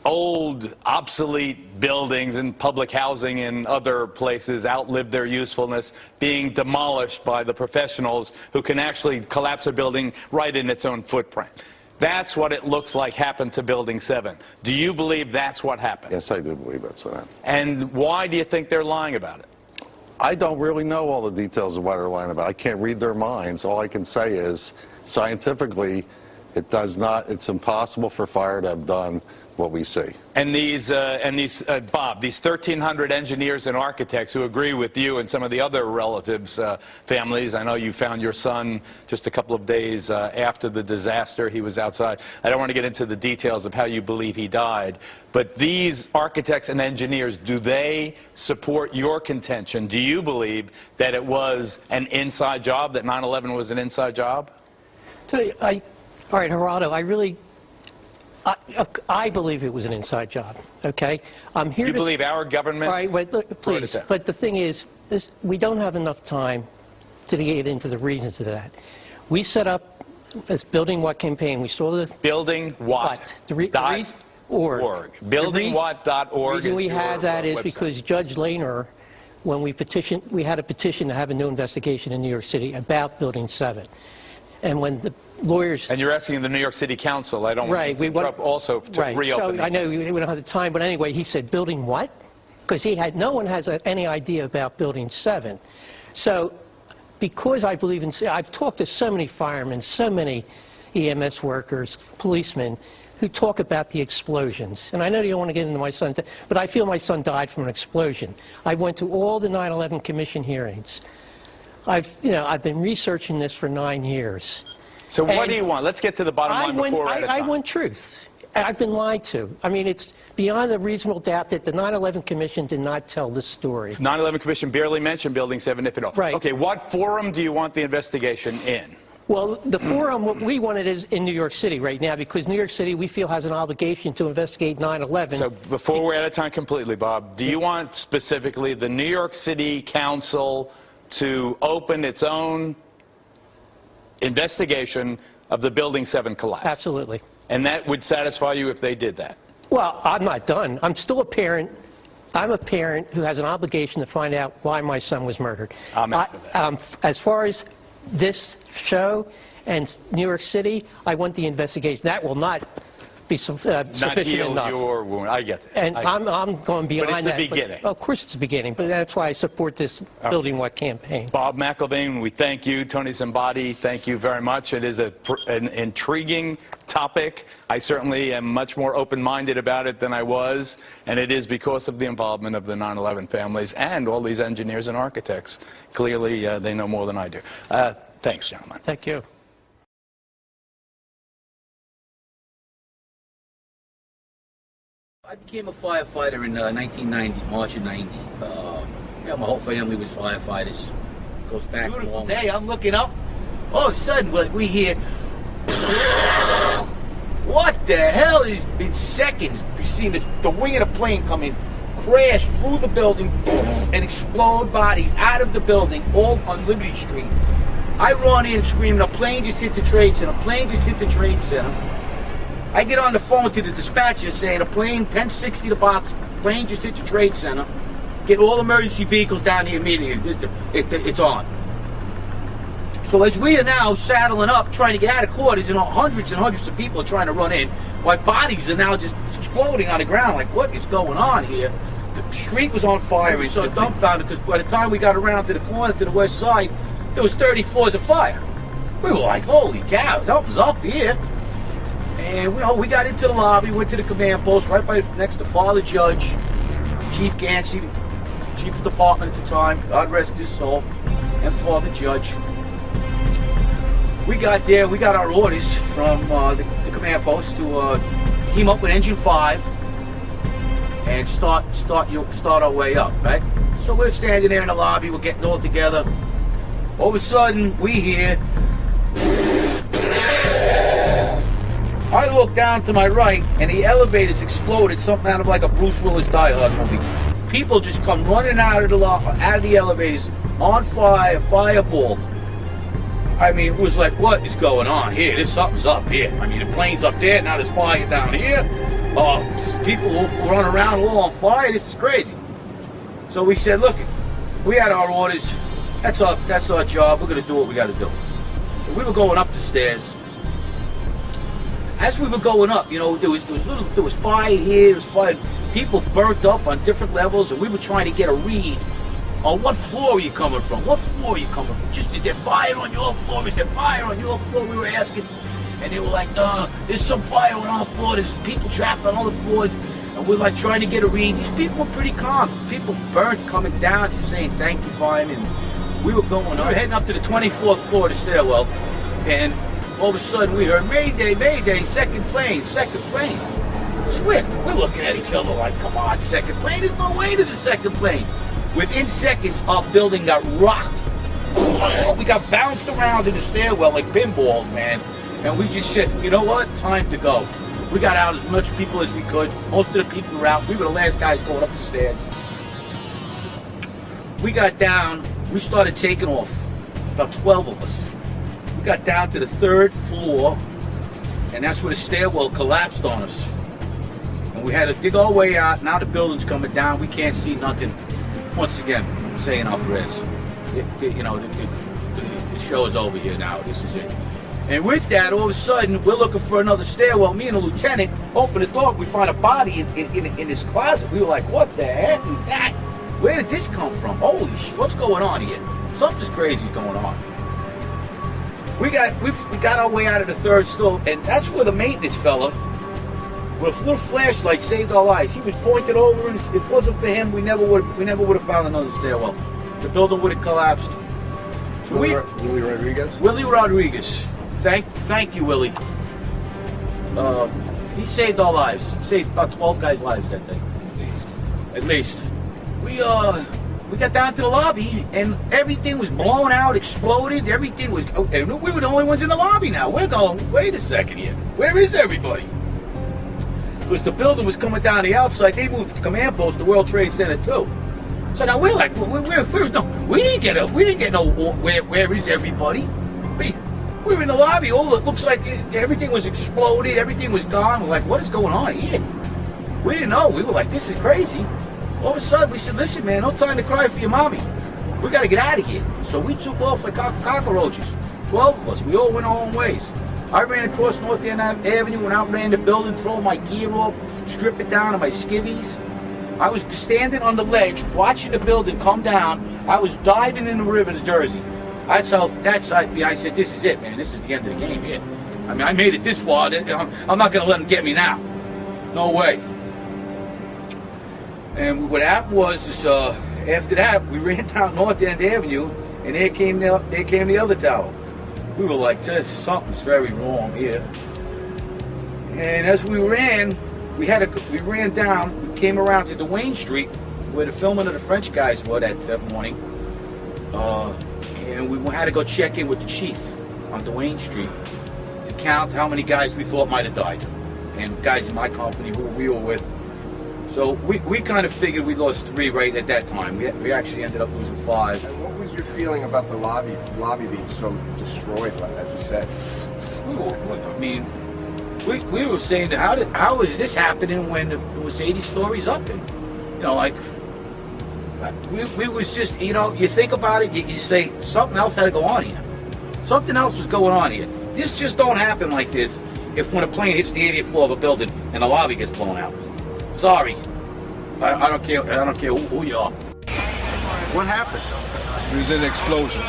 old, obsolete buildings in public housing in other places outlive their usefulness, being demolished by the professionals who can actually collapse a building right in its own footprint. That's what it looks like happened to Building 7. Do you believe that's what happened? Yes, I do believe that's what happened. And why do you think they're lying about it? I don't really know all the details of why they're lying about it. I can't read their minds. All I can say is, scientifically, it's impossible for fire to have done what we see. And Bob, these 1,300 engineers and architects who agree with you and some of the other relatives' families. I know you found your son just a couple of days after the disaster. He was outside. I don't want to get into the details of how you believe he died, but these architects and engineers, do they support your contention? Do you believe that it was an inside job, that 9/11 was an inside job? All right, Geraldo, I believe it was an inside job, okay? I'm here You to believe our government? All right, wait, look, please. But the thing is, we don't have enough time to get into the reasons of that. We set up this Building What campaign. We saw the... Building What? .org. BuildingWhat.org. The reason we have that is because Judge Lehner, when we had a petition to have a new investigation in New York City about Building 7. And when the lawyers... And you're asking the New York City Council. I don't want to interrupt also to reopen. So I know we don't have the time, but anyway, he said, building what? Because no one has any idea about Building 7. So because I believe in... I've talked to so many firemen, so many EMS workers, policemen, who talk about the explosions. And I know you don't want to get into my son's... But I feel my son died from an explosion. I went to all the 9/11 Commission hearings. I've been researching this for 9 years. So what do you want? Let's get to the bottom line before we're out of time. I want truth. I've been lied to. I mean, it's beyond a reasonable doubt that the 9/11 Commission did not tell this story. 9/11 Commission barely mentioned Building 7, if at all. Right. Okay, what forum do you want the investigation in? Well, the forum, what we want it is in New York City right now, because New York City, we feel, has an obligation to investigate 9/11. So before we're out of time completely, Bob, do you want specifically the New York City Council to open its own investigation of the Building 7 collapse? Absolutely. And that would satisfy you if they did that? Well, I'm not done. I'm still a parent. I'm a parent who has an obligation to find out why my son was murdered. As far as this show and New York City, I want the investigation. That will not be sufficient enough. Your wound. I get it. And I'm going beyond that. But it's the beginning. Of course it's the beginning, but that's why I support this Building What campaign. Bob McElvain, we thank you. Tony Zambati, thank you very much. It is an intriguing topic. I certainly am much more open-minded about it than I was, and it is because of the involvement of the 9/11 families and all these engineers and architects. Clearly, they know more than I do. Thanks, gentlemen. Thank you. I became a firefighter in 1990, March of 90. My whole family was firefighters. Goes back. Beautiful day. I'm looking up. All of a sudden, we hear. What the hell is in seconds? You see the wing of the plane come in, crash through the building, and explode bodies out of the building, all on Liberty Street. I run in screaming, a plane just hit the Trade Center. A plane just hit the Trade Center. I get on the phone to the dispatcher saying a plane, 1060 the box, plane just hit the Trade Center. Get all emergency vehicles down here immediately. It's on. So as we are now saddling up, trying to get out of quarters, and hundreds and hundreds of people are trying to run in, while bodies are now just exploding on the ground. Like, what is going on here? The street was on fire. We were so dumbfounded because by the time we got around to the corner, to the west side, there was 30 floors of fire. We were like, holy cow, something's up here. And we got into the lobby, went to the command post right next to Father Judge, Chief Gansey, Chief of Department at the time, God rest his soul, and Father Judge. We got there, we got our orders from the command post to team up with Engine 5 and start our way up, right? So we're standing there in the lobby, we're getting all together. All of a sudden, we hear. I look down to my right, and the elevators exploded, something out of like a Bruce Willis Die Hard movie. People just come running out of the elevators, on fire, fireball. I mean, it was like, what is going on here? Something's up here. I mean, the plane's up there, now there's fire down here. People run around all on fire. This is crazy. So we said, look, we had our orders. That's our job. We're going to do what we got to do. So we were going up the stairs. As we were going up, there was fire here, there was fire. People burnt up on different levels, and we were trying to get a read on what floor are you coming from? What floor are you coming from? Is there fire on your floor? Is there fire on your floor? We were asking, and they were like, there's some fire on our floor. There's people trapped on all the floors, and we're like trying to get a read. These people were pretty calm. People burnt coming down, just saying thank you, fireman. We were going up. We were heading up to the 24th floor of the stairwell, and all of a sudden we heard, Mayday, Mayday, second plane, second plane. Swift, we're looking at each other like, come on, second plane, there's no way there's a second plane. Within seconds, our building got rocked. We got bounced around in the stairwell like pinballs, man. And we just said, you know what? Time to go. We got out as much people as we could. Most of the people were out. We were the last guys going up the stairs. We got down. We started taking off. About 12 of us. We got down to the 3rd floor, and that's where the stairwell collapsed on us. And we had to dig our way out. Now the building's coming down. We can't see nothing. Once again, saying our prayers. The show is over here now. This is it. And with that, all of a sudden, we're looking for another stairwell. Me and the lieutenant open the door. We find a body in this closet. We were like, what the heck is that? Where did this come from? Holy shit, what's going on here? Something's crazy going on. We got our way out of the 3rd story, and that's where the maintenance fella with a little flashlight saved our lives. He was pointed over, and if it wasn't for him, we never would have found another stairwell. The building would have collapsed. So Willie Rodriguez? Willie Rodriguez. Thank you, Willie. He saved our lives. He saved about 12 guys' lives that day. At least. We got down to the lobby, and everything was blown out, exploded. Everything was... And we were the only ones in the lobby now. We're going, wait a second here. Where is everybody? Because the building was coming down the outside. They moved the command post to World Trade Center too. So now we're like, we didn't get no where is everybody? We were in the lobby. All it looks like everything was exploded. Everything was gone. We're like, what is going on here? We didn't know. We were like, this is crazy. All of a sudden, we said, listen, man, no time to cry for your mommy. We got to get out of here. So we took off like cockroaches. 12 of us. We all went our own ways. I ran across North End Avenue and outran the building, throwing my gear off, stripping down to my skivvies. I was standing on the ledge, watching the building come down. I was diving in the river to Jersey. That's how, I said, this is it, man. This is the end of the game here. I mean, I made it this far. I'm not going to let them get me now. No way. And what happened was, after that, we ran down North End Avenue, and there came the other tower. We were like, something's very wrong here. And as we ran, we ran down, we came around to Duane Street, where the filming of the French guys were that morning. And we had to go check in with the chief on Duane Street to count how many guys we thought might have died. And guys in my company who we were with. So we kind of figured we lost 3 right at that time. We actually ended up losing 5. And what was your feeling about the lobby being so destroyed, as you said? We were saying, how is this happening when it was 80 stories up? And, like, we was just, you think about it, you say, something else had to go on here. Something else was going on here. This just don't happen like this if when a plane hits the 80th floor of a building and the lobby gets blown out. Sorry. I don't care who you are. What happened? We was in an explosion.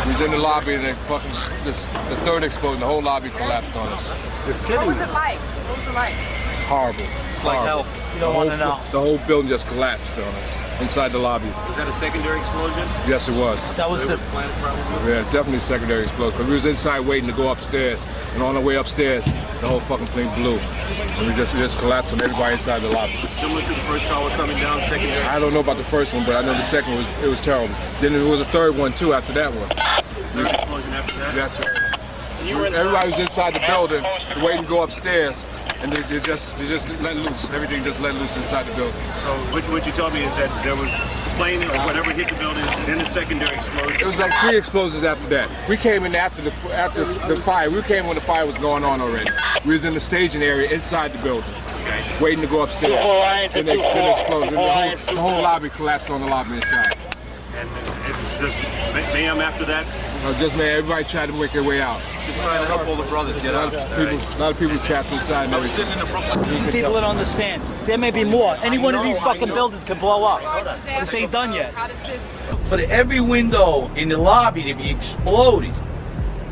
We was in the lobby and the 3rd explosion, the whole lobby collapsed on us. What was it like? Horrible. It's like hell. You don't want to know. The whole building just collapsed on us inside the lobby. Was that a secondary explosion? Yes, it was. That was the planet, probably? Yeah, definitely secondary explosion. Because we was inside waiting to go upstairs, and on the way upstairs, the whole fucking plane blew. And we just collapsed on everybody inside the lobby. Similar to the first tower coming down, secondary? I don't know about the first one, but I know the second one was terrible. Then there was a 3rd one too after that one. 3rd explosion after that? That's right. Everybody was inside the building, waiting to go upstairs. And they just let loose. Everything just let loose inside the building. So what you told me is that there was a plane or whatever hit the building, then a secondary explosion. It was like 3 explosions after that. We came in after the fire. We came when the fire was going on already. We was in the staging area inside the building, waiting to go upstairs. Then they exploded. The whole lobby collapsed on the lobby inside. And it's just mayhem after that? Just everybody tried to make their way out. Just trying to help all the brothers get out. A lot of people trapped inside. I was sitting in the Brooklyn. These people don't understand. There may be more. Any one of these fucking buildings could blow up. This ain't done yet. For every window in the lobby to be exploded,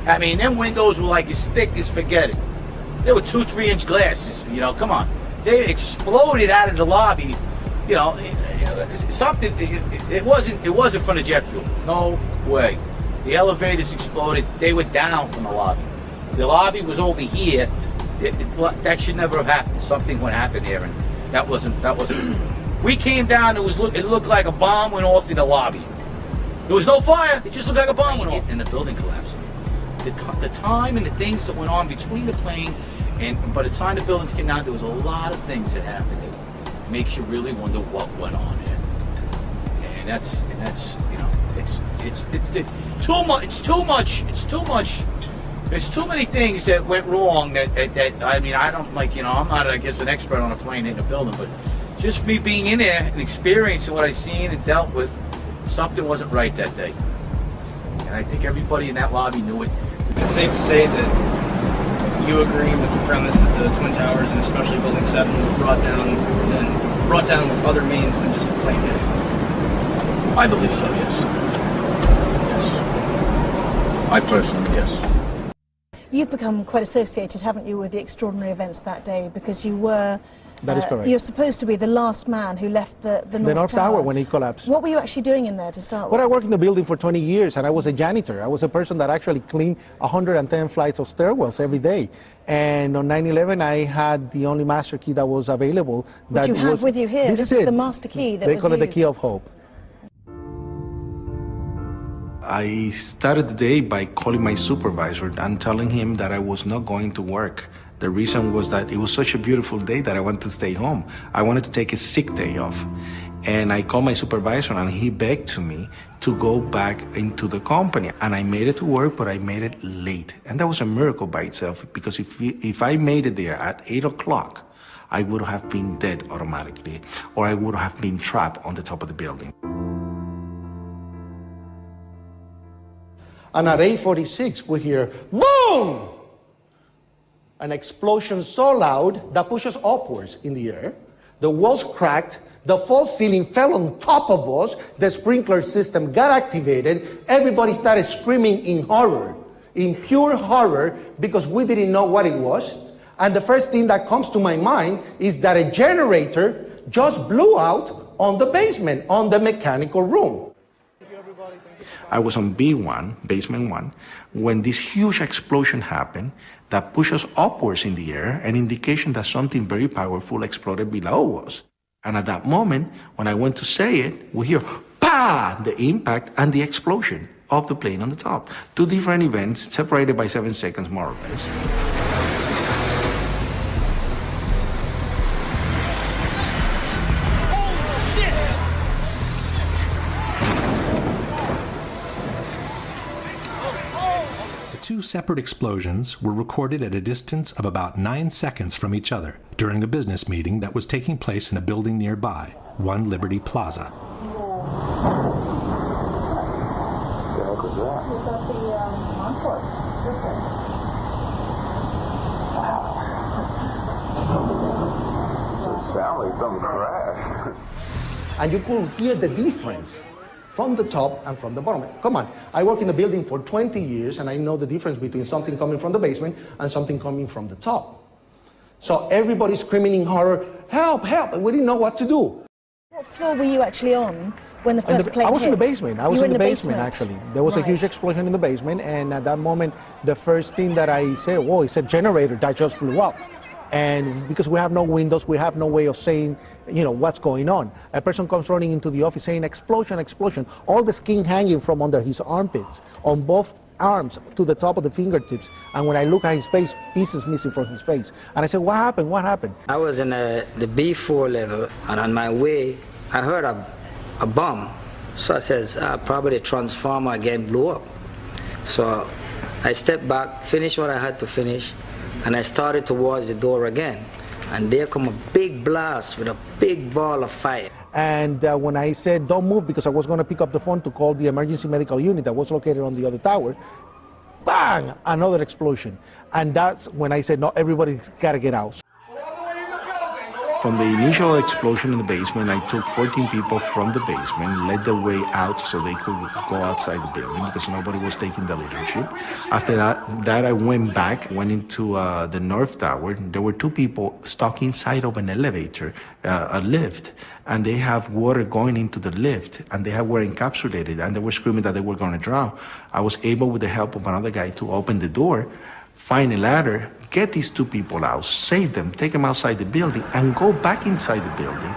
I mean, them windows were like as thick as forget it. They were 2-3 inch glasses. Come on. They exploded out of the lobby. Something. It wasn't from the jet fuel. No way. The elevators exploded. They were down from the lobby. The lobby was over here. That should never have happened. Something would happen there, and that wasn't. We came down. It looked like a bomb went off in the lobby. There was no fire. It just looked like a bomb went off, and the building collapsed. the time and the things that went on between the plane and by the time the buildings came down, there was a lot of things that happened that makes you really wonder what went on there. And that's you know, it's too much. It's too much. There's too many things that went wrong that I mean, I don't like, you know, I'm not, I guess, an expert on a plane in a building, but just me being in there and experiencing what I've seen and dealt with, something wasn't right that day. And I think everybody in that lobby knew it. It's safe to say that you agree with the premise that the Twin Towers, and especially Building 7, were brought down with other means than just a plane hit. I believe so, yes. Yes. I personally, yes. You've become quite associated, haven't you, with the extraordinary events that day, because you were... That is correct. You're supposed to be the last man who left the North Tower when it collapsed. What were you actually doing in there to start with? Well, I worked in the building for 20 years, and I was a janitor. I was a person that actually cleaned 110 flights of stairwells every day. And on 9/11, I had the only master key that was available. Which you have with you here. This is the master key that was used. They call it the key of hope. I started the day by calling my supervisor and telling him that I was not going to work. The reason was that it was such a beautiful day that I wanted to stay home. I wanted to take a sick day off. And I called my supervisor and he begged to me to go back into the company. And I made it to work, but I made it late. And that was a miracle by itself, because if I made it there at 8 o'clock, I would have been dead automatically, or I would have been trapped on the top of the building. And at 8:46, we hear, boom! An explosion so loud that pushes us upwards in the air. The walls cracked, the false ceiling fell on top of us, the sprinkler system got activated, everybody started screaming in horror, in pure horror, because we didn't know what it was. And the first thing that comes to my mind is that a generator just blew out on the basement, on the mechanical room. I was on B1, basement 1, when this huge explosion happened that pushed us upwards in the air, an indication that something very powerful exploded below us. And at that moment, when I went to say it, we hear, pa! The impact and the explosion of the plane on the top. Two different events separated by 7 seconds, more or less. Two separate explosions were recorded at a distance of about 9 seconds from each other during a business meeting that was taking place in a building nearby, One Liberty Plaza. It sounded like something crashed. And you could hear the difference from the top and from the bottom. Come on, I work in the building for 20 years and I know the difference between something coming from the basement and something coming from the top. So everybody's screaming in horror, help, help, and we didn't know what to do. What floor were you actually on when the first plane hit? I was in the basement. I was in the basement, actually. There was a Right. huge explosion in the basement, and at that moment, the first thing that I said, whoa, it's a generator that just blew up. And because we have no windows, we have no way of saying, you know, what's going on. A person comes running into the office saying, explosion, explosion. All the skin hanging from under his armpits, on both arms to the top of the fingertips. And when I look at his face, pieces missing from his face. And I said, what happened? What happened? I was in the B4 level, and on my way, I heard a bomb. So I says, probably the transformer again blew up. So I stepped back, finished what I had to finish, and I started towards the door again. And there come a big blast with a big ball of fire. And when I said, don't move, because I was going to pick up the phone to call the emergency medical unit that was located on the other tower, bang, another explosion. And that's when I said, no, everybody's got to get out. From the initial explosion in the basement, I took 14 people from the basement, led the way out so they could go outside the building because nobody was taking the leadership. After that I went back, went into the North Tower. There were two people stuck inside of an elevator, a lift, and they have water going into the lift, and they were encapsulated, and they were screaming that they were going to drown. I was able, with the help of another guy, to open the door, find a ladder, get these two people out, save them, take them outside the building, and go back inside the building.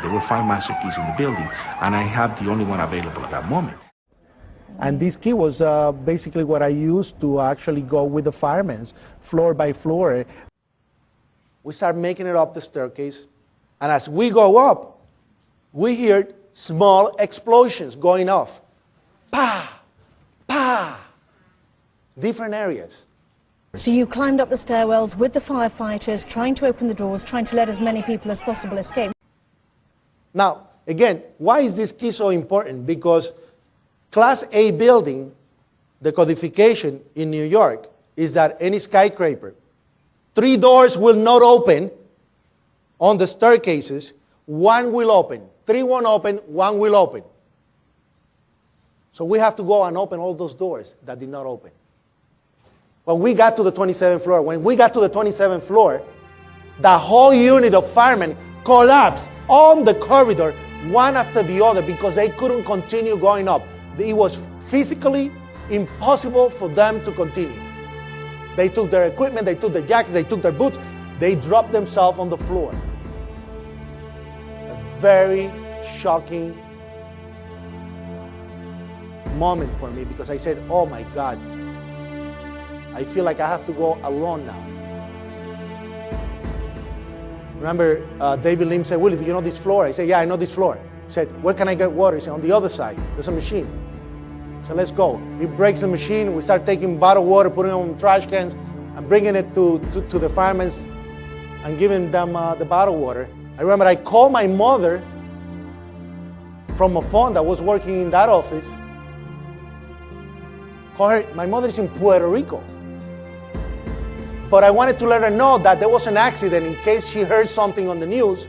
There were 5 master keys in the building, and I have the only one available at that moment. And this key was basically what I used to actually go with the firemen, floor by floor. We start making it up the staircase, and as we go up, we hear small explosions going off. Pa, pa, different areas. So you climbed up the stairwells with the firefighters, trying to open the doors, trying to let as many people as possible escape. Now, again, why is this key so important? Because Class A building, the codification in New York is that any skyscraper, 3 doors will not open on the staircases, 1 will open. 3 won't open, 1 will open. So we have to go and open all those doors that did not open. When we got to the 27th floor, the whole unit of firemen collapsed on the corridor, one after the other, because they couldn't continue going up. It was physically impossible for them to continue. They took their equipment, they took their jackets, they took their boots, they dropped themselves on the floor. A very shocking moment for me, because I said, oh my God, I feel like I have to go alone now. Remember, David Lim said, Willie, do you know this floor? I said, yeah, I know this floor. He said, where can I get water? He said, on the other side, there's a machine. So let's go. He breaks the machine. We start taking bottled water, putting it on trash cans, and bringing it to the firemen and giving them the bottled water. I remember I called my mother from a phone that was working in that office. Call her. My mother is in Puerto Rico. But I wanted to let her know that there was an accident in case she heard something on the news,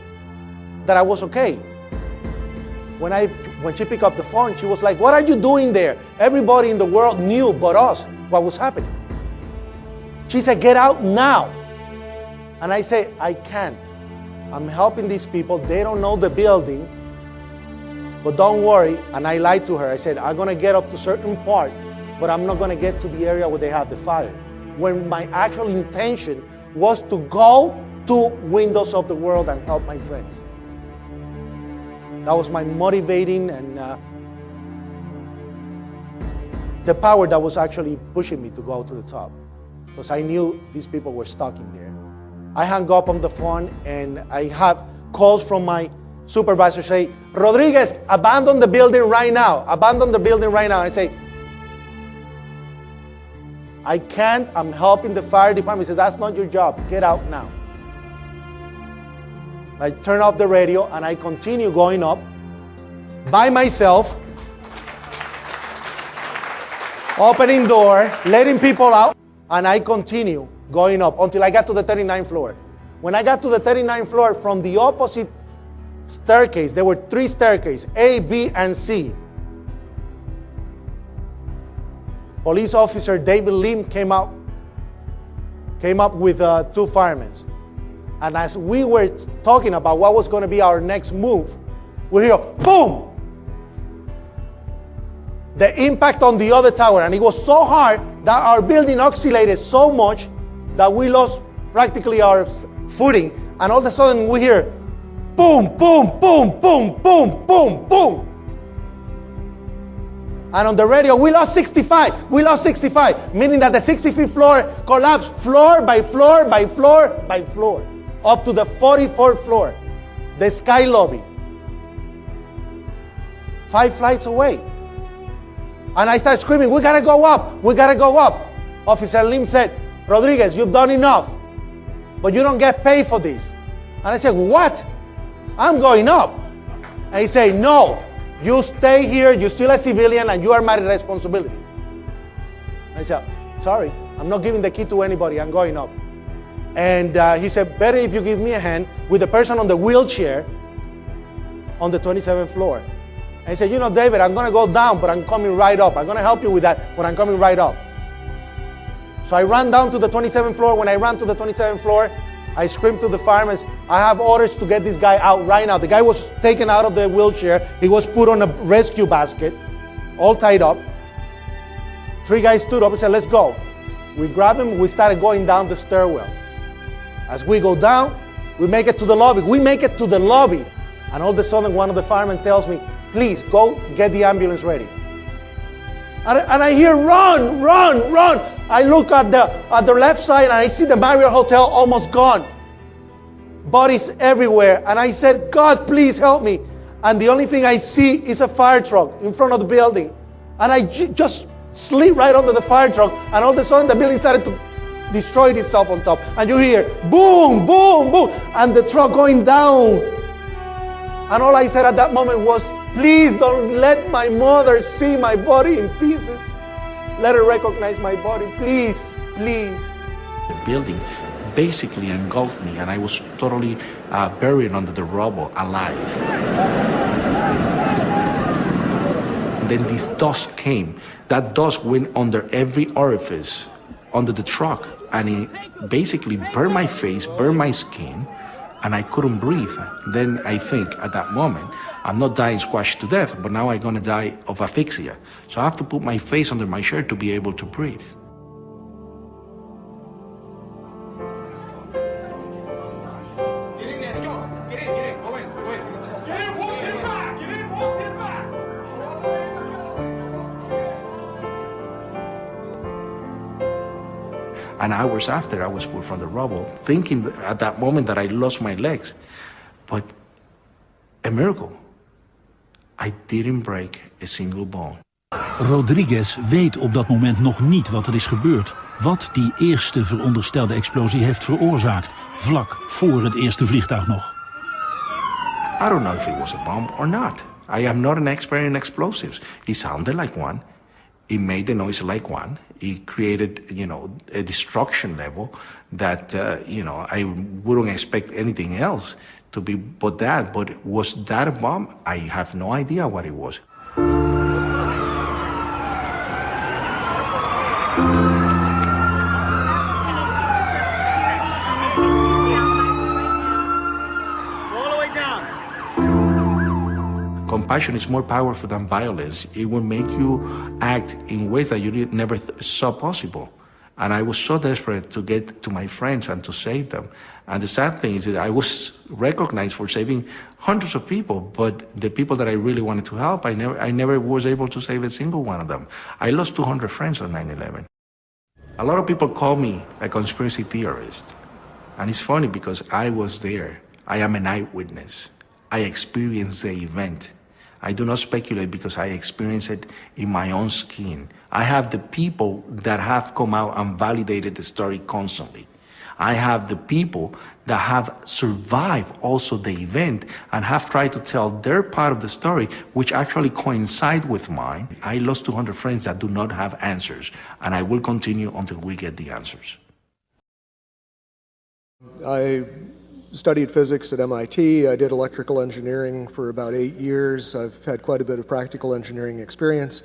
that I was okay. When she picked up the phone, she was like, what are you doing there? Everybody in the world knew but us what was happening. She said, get out now. And I said, I can't. I'm helping these people. They don't know the building. But don't worry. And I lied to her. I said, I'm going to get up to a certain part, but I'm not going to get to the area where they have the fire. When my actual intention was to go to Windows of the World and help my friends. That was my motivating and the power that was actually pushing me to go to the top. Because I knew these people were stuck in there. I hung up on the phone and I had calls from my supervisor say, Rodriguez, abandon the building right now. Abandon the building right now. I say, I can't, I'm helping the fire department. He said, that's not your job, get out now. I turn off the radio and I continue going up by myself, opening door, letting people out, and I continue going up until I got to the 39th floor. When I got to the 39th floor, from the opposite staircase, there were 3 staircases, A, B, and C. Police officer David Lim came up with 2 firemen. And as we were talking about what was going to be our next move, we hear, boom! The impact on the other tower. And it was so hard that our building oscillated so much that we lost practically our footing. And all of a sudden we hear, boom, boom, boom, boom, boom, boom, boom. And on the radio, we lost 65. We lost 65, meaning that the 65th floor collapsed floor by floor by floor by floor, up to the 44th floor, the sky lobby, 5 flights away. And I started screaming, we gotta go up, we gotta go up. Officer Lim said, Rodriguez, you've done enough, but you don't get paid for this. And I said, what? I'm going up. And he said, no. You stay here, you're still a civilian, and you are my responsibility. I said, sorry, I'm not giving the key to anybody, I'm going up. And he said, better if you give me a hand with the person on the wheelchair on the 27th floor. And he said, you know, David, I'm going to go down, but I'm coming right up. I'm going to help you with that, but I'm coming right up. So I ran down to the 27th floor. When I ran to the 27th floor, I screamed to the firemen, I have orders to get this guy out right now. The guy was taken out of the wheelchair. He was put on a rescue basket, all tied up. 3 guys stood up and said, let's go. We grabbed him, we started going down the stairwell. As we go down, we make it to the lobby. We make it to the lobby. And all of a sudden, one of the firemen tells me, please, go get the ambulance ready. And I hear, run, run, run. I look at the left side and I see the Marriott Hotel almost gone. Bodies everywhere. And I said, God, please help me. And the only thing I see is a fire truck in front of the building. And I just slid right under the fire truck. And all of a sudden the building started to destroy itself on top. And you hear, boom, boom, boom. And the truck going down. And all I said at that moment was, please don't let my mother see my body in pieces. Let her recognize my body, please, please. The building basically engulfed me, and I was totally buried under the rubble, alive. And then this dust came. That dust went under every orifice under the truck, and it basically burned my face, burned my skin, and I couldn't breathe. Then I think at that moment, I'm not dying squashed to death, but now I'm gonna die of asphyxia. So I have to put my face under my shirt to be able to breathe. And hours after, I was pulled from the rubble, thinking at that moment that I lost my legs. But a miracle. I didn't break a single bone. Rodriguez weet op dat moment nog niet wat er is gebeurd. Wat die eerste veronderstelde explosie heeft veroorzaakt. Vlak voor het eerste vliegtuig nog. I don't know if it was a bomb or not. I am not an expert in explosives. It sounded like one. It made the noise like one. It created, a destruction level that, I wouldn't expect anything else to be but that. But was that a bomb? I have no idea what it was. Compassion is more powerful than violence. It will make you act in ways that you never saw possible. And I was so desperate to get to my friends and to save them. And the sad thing is that I was recognized for saving hundreds of people, but the people that I really wanted to help, I never was able to save a single one of them. I lost 200 friends on 9/11. A lot of people call me a conspiracy theorist. And it's funny because I was there. I am an eyewitness. I experienced the event. I do not speculate because I experienced it in my own skin. I have the people that have come out and validated the story constantly. I have the people that have survived also the event and have tried to tell their part of the story, which actually coincide with mine. I lost 200 friends that do not have answers, and I will continue until we get the answers. I studied physics at MIT. I did electrical engineering for about 8 years. I've had quite a bit of practical engineering experience.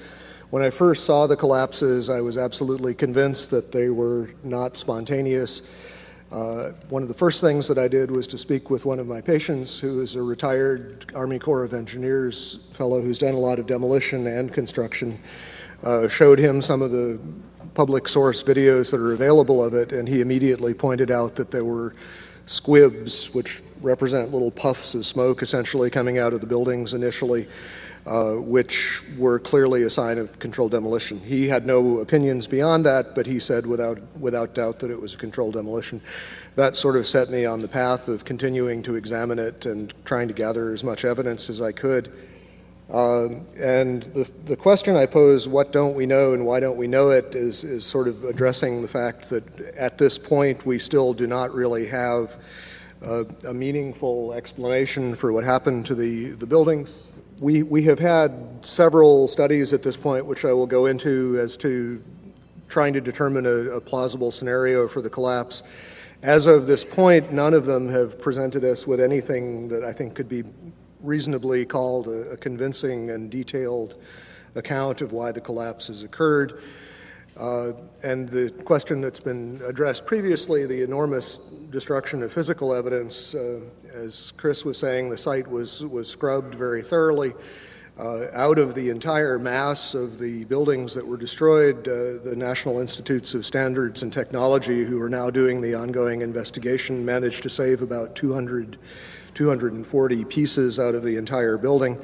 When I first saw the collapses, I was absolutely convinced that they were not spontaneous. One of the first things that I did was to speak with one of my patients, who is a retired Army Corps of Engineers fellow who's done a lot of demolition and construction. Showed him some of the public source videos that are available of it, and he immediately pointed out that there were squibs, which represent little puffs of smoke essentially coming out of the buildings initially, which were clearly a sign of controlled demolition. He had no opinions beyond that, but he said without doubt that it was a controlled demolition. That sort of set me on the path of continuing to examine it and trying to gather as much evidence as I could. And the question I pose, what don't we know and why don't we know it, is sort of addressing the fact that at this point we still do not really have a meaningful explanation for what happened to the buildings. We have had several studies at this point, which I will go into, as to trying to determine a plausible scenario for the collapse. As of this point, none of them have presented us with anything that I think could be reasonably called a convincing and detailed account of why the collapse has occurred. And the question that's been addressed previously, the enormous destruction of physical evidence, as Chris was saying, the site was scrubbed very thoroughly. Out of the entire mass of the buildings that were destroyed, the National Institutes of Standards and Technology, who are now doing the ongoing investigation, managed to save about 240 pieces out of the entire building.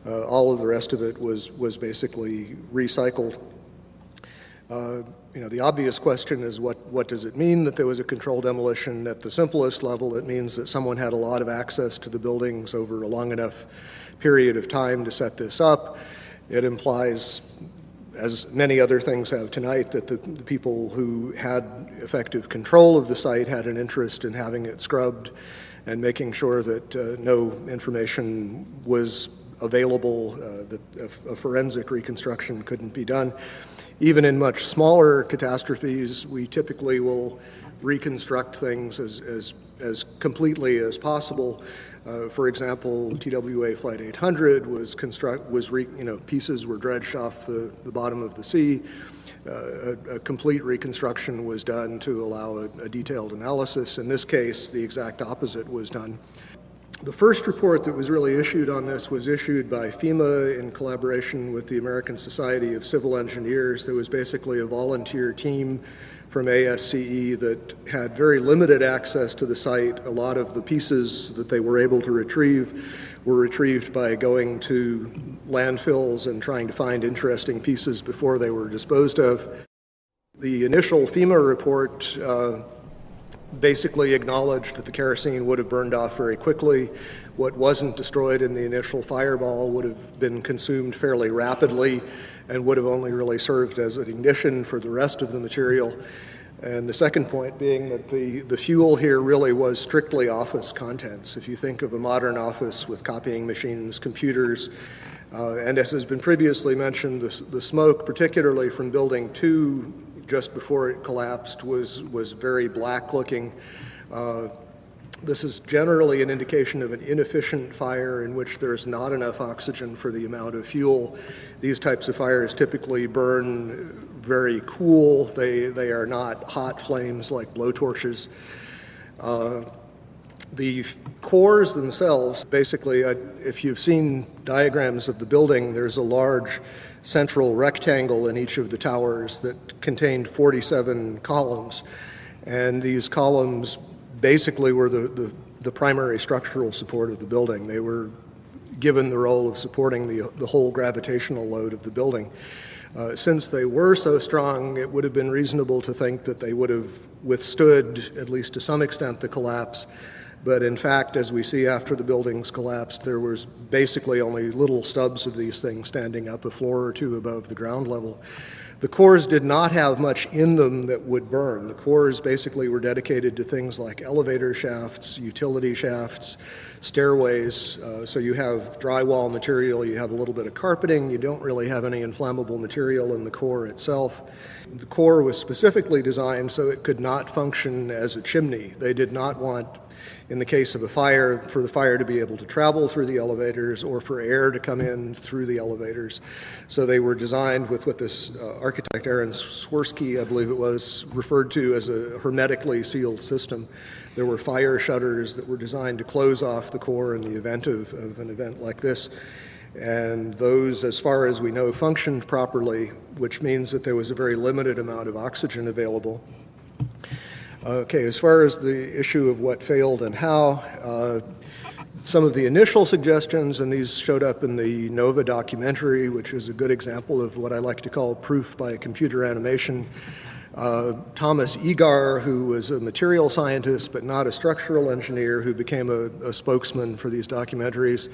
All of the rest of it was basically recycled. The obvious question is what does it mean that there was a controlled demolition? At the simplest level, it means that someone had a lot of access to the buildings over a long enough period of time to set this up. It implies, as many other things have tonight, that the people who had effective control of the site had an interest in having it scrubbed and making sure that no information was available, that a forensic reconstruction couldn't be done. Even in much smaller catastrophes, we typically will reconstruct things as completely as possible. For example, TWA Flight 800 pieces were dredged off the bottom of the sea. A complete reconstruction was done to allow a detailed analysis. In this case, the exact opposite was done. The first report that was really issued on this was issued by FEMA in collaboration with the American Society of Civil Engineers. There was basically a volunteer team from ASCE that had very limited access to the site. A lot of the pieces that they were able to retrieve were retrieved by going to landfills and trying to find interesting pieces before they were disposed of. The initial FEMA report basically acknowledged that the kerosene would have burned off very quickly. What wasn't destroyed in the initial fireball would have been consumed fairly rapidly and would have only really served as an ignition for the rest of the material. And the second point being that the fuel here really was strictly office contents. If you think of a modern office with copying machines, computers, and as has been previously mentioned, the smoke, particularly from Building 2, just before it collapsed, was very black looking. This is generally an indication of an inefficient fire in which there's not enough oxygen for the amount of fuel. These types of fires typically burn very cool. They are not hot flames like blowtorches. The cores themselves, basically, if you've seen diagrams of the building, there's a large central rectangle in each of the towers that contained 47 columns. And these columns basically were the primary structural support of the building. They were given the role of supporting the whole gravitational load of the building. Since they were so strong, it would have been reasonable to think that they would have withstood, at least to some extent, the collapse. But in fact, as we see after the buildings collapsed, there was basically only little stubs of these things standing up a floor or two above the ground level. The cores did not have much in them that would burn. The cores basically were dedicated to things like elevator shafts, utility shafts, stairways. So you have drywall material, you have a little bit of carpeting, you don't really have any inflammable material in the core itself. The core was specifically designed so it could not function as a chimney. They did not want, in the case of a fire, for the fire to be able to travel through the elevators or for air to come in through the elevators. So they were designed with what this architect Aaron Swirsky, I believe it was, referred to as a hermetically sealed system. There were fire shutters that were designed to close off the core in the event of an event like this. And those, as far as we know, functioned properly, which means that there was a very limited amount of oxygen available. Okay, as far as the issue of what failed and how, some of the initial suggestions, and these showed up in the NOVA documentary, which is a good example of what I like to call proof by computer animation. Thomas Egar, who was a material scientist but not a structural engineer, who became a spokesman for these documentaries,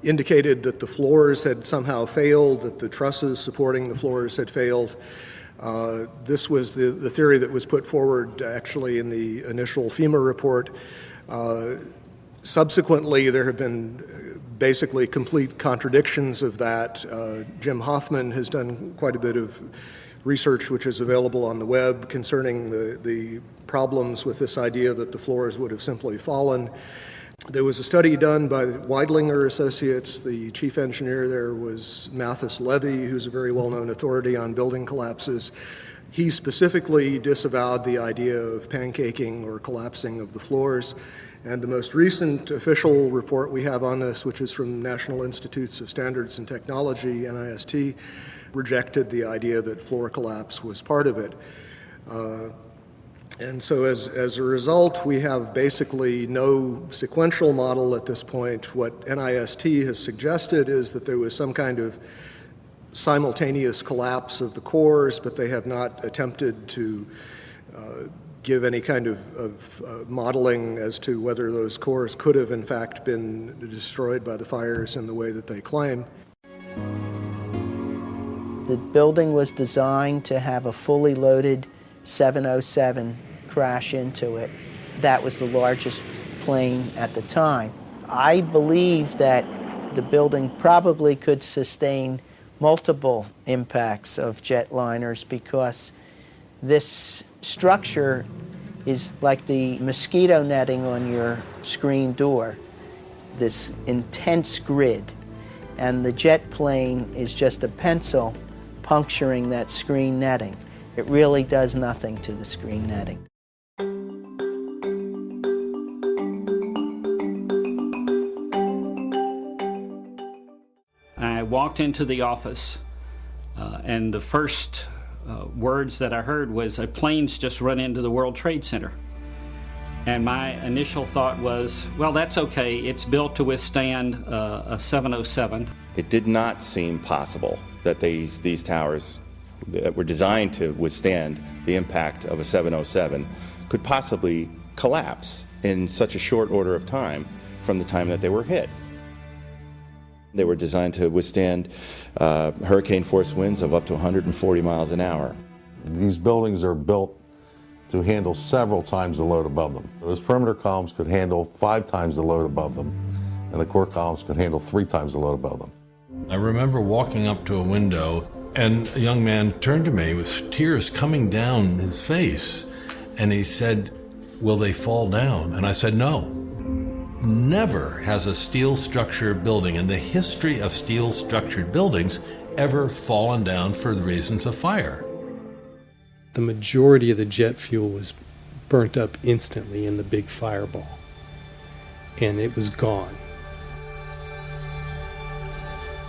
indicated that the floors had somehow failed, that the trusses supporting the floors had failed. This was the theory that was put forward actually in the initial FEMA report. Subsequently, there have been basically complete contradictions of that. Jim Hoffman has done quite a bit of research which is available on the web concerning the problems with this idea that the floors would have simply fallen. There was a study done by Weidlinger Associates. The chief engineer there was Mathis Levy, who's a very well-known authority on building collapses. He specifically disavowed the idea of pancaking or collapsing of the floors. And the most recent official report we have on this, which is from National Institutes of Standards and Technology, NIST, rejected the idea that floor collapse was part of it. And so as a result, we have basically no sequential model at this point. What NIST has suggested is that there was some kind of simultaneous collapse of the cores, but they have not attempted to give any kind of modeling as to whether those cores could have in fact been destroyed by the fires in the way that they claim. The building was designed to have a fully loaded 707 crash into it. That was the largest plane at the time. I believe that the building probably could sustain multiple impacts of jetliners because this structure is like the mosquito netting on your screen door, this intense grid, and the jet plane is just a pencil puncturing that screen netting. It really does nothing to the screen netting. I walked into the office and the first words that I heard was, "A plane's just run into the World Trade Center." And my initial thought was, well, that's okay. It's built to withstand a 707. It did not seem possible that these towers that were designed to withstand the impact of a 707 could possibly collapse in such a short order of time from the time that they were hit. They were designed to withstand hurricane force winds of up to 140 miles an hour. These buildings are built to handle several times the load above them. Those perimeter columns could handle 5 times the load above them, and the core columns could handle 3 times the load above them. I remember walking up to a window, and a young man turned to me with tears coming down his face, and he said, "Will they fall down?" And I said, "No." Never has a steel structure building in the history of steel structured buildings ever fallen down for the reasons of fire. The majority of the jet fuel was burnt up instantly in the big fireball, and it was gone.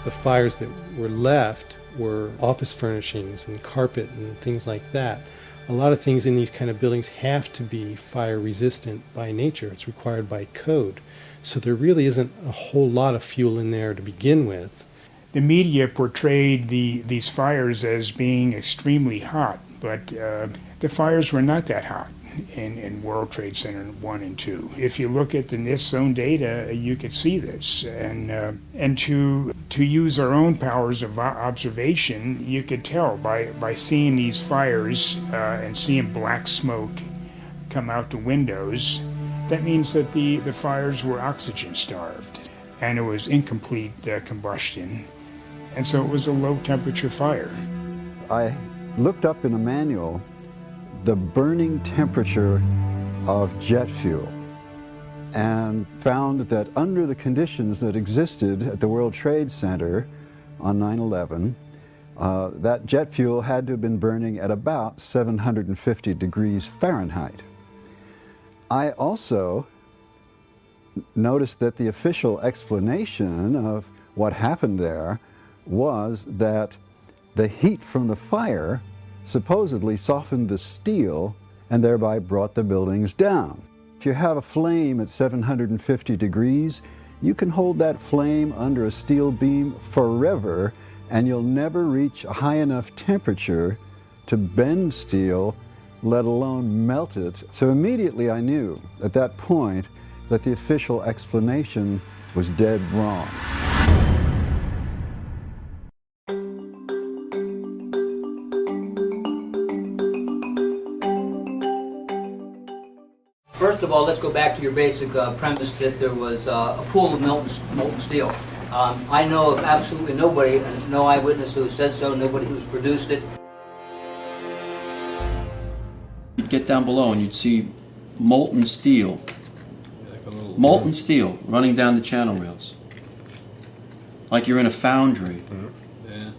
The fires that were left were office furnishings and carpet and things like that. A lot of things in these kind of buildings have to be fire resistant by nature. It's required by code. So there really isn't a whole lot of fuel in there to begin with. The media portrayed these fires as being extremely hot, but the fires were not that hot in World Trade Center 1 and 2. If you look at the NIST zone data, you could see this. And to use our own powers of observation, you could tell by seeing these fires and seeing black smoke come out the windows. That means that the fires were oxygen starved, and it was incomplete combustion, and so it was a low temperature fire. I looked up in a manual the burning temperature of jet fuel and found that under the conditions that existed at the World Trade Center on 9/11, that jet fuel had to have been burning at about 750 degrees Fahrenheit. I also noticed that the official explanation of what happened there was that the heat from the fire supposedly softened the steel and thereby brought the buildings down. If you have a flame at 750 degrees, you can hold that flame under a steel beam forever, and you'll never reach a high enough temperature to bend steel, let alone melt it. So immediately I knew at that point that the official explanation was dead wrong. First of all, let's go back to your basic premise that there was a pool of molten steel. I know of absolutely nobody, and no eyewitness who said so, nobody who's produced it. You'd get down below and you'd see molten steel running down the channel rails. Like you're in a foundry. Yeah,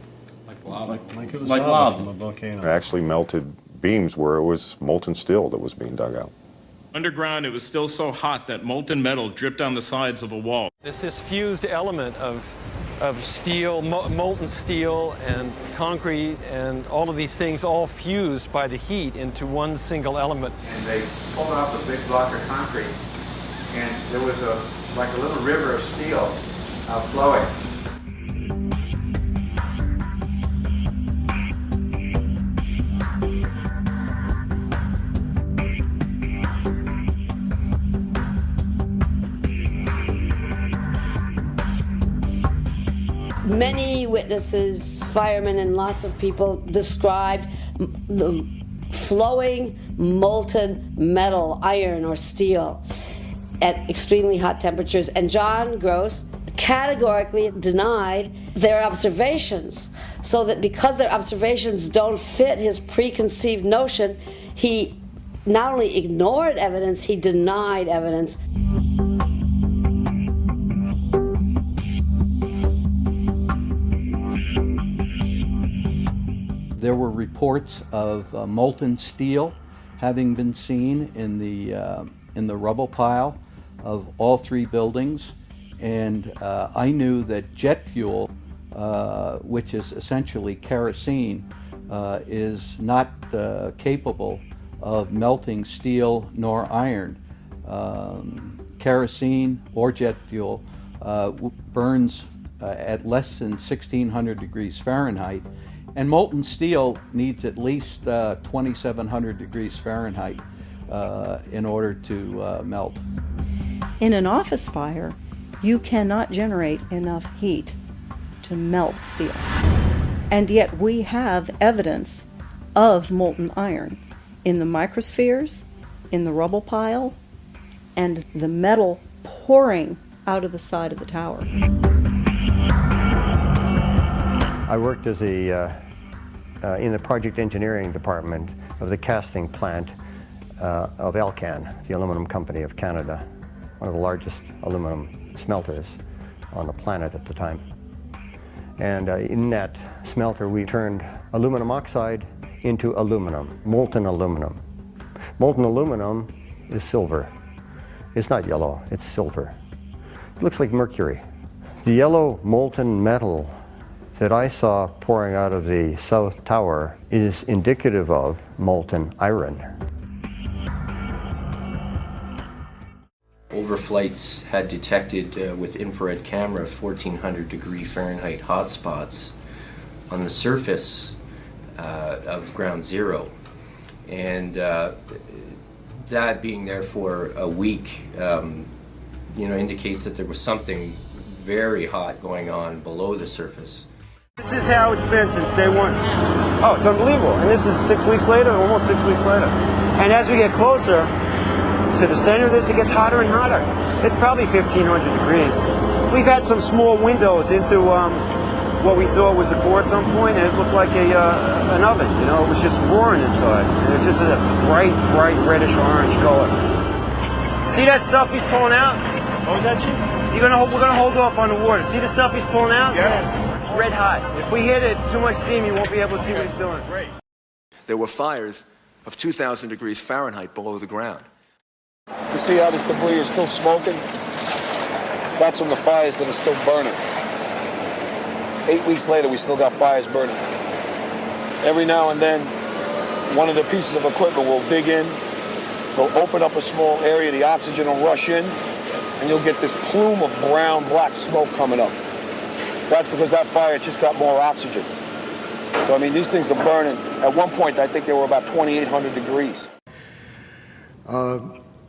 like lava. Like it was lava from a volcano. Actually melted beams where it was molten steel that was being dug out. Underground, it was still so hot that molten metal dripped down the sides of a wall. It's this fused element of steel, molten steel and concrete and all of these things all fused by the heat into one single element. And they pulled off a big block of concrete, and there was like a little river of steel flowing. eyewitnesses, firemen, and lots of people described the flowing molten metal, iron or steel, at extremely hot temperatures. And John Gross categorically denied their observations, so that because their observations don't fit his preconceived notion, he not only ignored evidence, he denied evidence. There were reports of molten steel having been seen in the rubble pile of all three buildings, and I knew that jet fuel, which is essentially kerosene, is not capable of melting steel nor iron. Kerosene or jet fuel burns at less than 1600 degrees Fahrenheit, and molten steel needs at least 2700 degrees Fahrenheit in order to melt. In an office fire, you cannot generate enough heat to melt steel. And yet we have evidence of molten iron in the microspheres, in the rubble pile, and the metal pouring out of the side of the tower. I worked as in the project engineering department of the casting plant of Alcan, the aluminum company of Canada, one of the largest aluminum smelters on the planet at the time. And in that smelter we turned aluminum oxide into aluminum, molten aluminum. Molten aluminum is silver. It's not yellow, it's silver. It looks like mercury. The yellow molten metal that I saw pouring out of the South Tower is indicative of molten iron. Overflights had detected with infrared camera 1400 degree Fahrenheit hotspots on the surface of ground zero. And that being there for a week, indicates that there was something very hot going on below the surface. This is how it's been since day one. Oh, it's unbelievable. And this is 6 weeks later, almost 6 weeks later. And as we get closer to the center of this, it gets hotter and hotter. It's probably 1500 degrees. We've had some small windows into what we thought was the core at some point, and it looked like an oven. It was just roaring inside. And it's just a bright reddish orange color. See that stuff he's pulling out? What was that, Chief? We're gonna hold off on the water. See the stuff he's pulling out? Yeah. It's red hot. If we hit it too much steam, you won't be able to see what he's doing. Great. There were fires of 2,000 degrees Fahrenheit below the ground. You see how this debris is still smoking? That's from the fires that are still burning. 8 weeks later, we still got fires burning. Every now and then, one of the pieces of equipment will dig in, they'll open up a small area, the oxygen will rush in, and you'll get this plume of brown, black smoke coming up. That's because that fire just got more oxygen. So, I mean, these things are burning. At one point, I think they were about 2,800 degrees.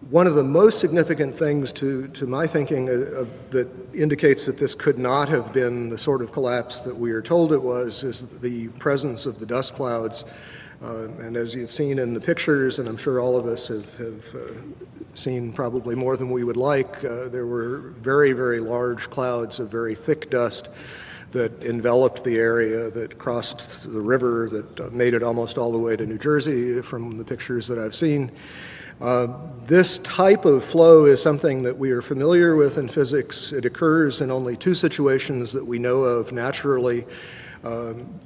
One of the most significant things to my thinking that indicates that this could not have been the sort of collapse that we are told it was is the presence of the dust clouds. And as you've seen in the pictures, and I'm sure all of us have seen probably more than we would like, there were very, very large clouds of very thick dust that enveloped the area, that crossed the river, that made it almost all the way to New Jersey from the pictures that I've seen. This type of flow is something that we are familiar with in physics. It occurs in only two situations that we know of naturally.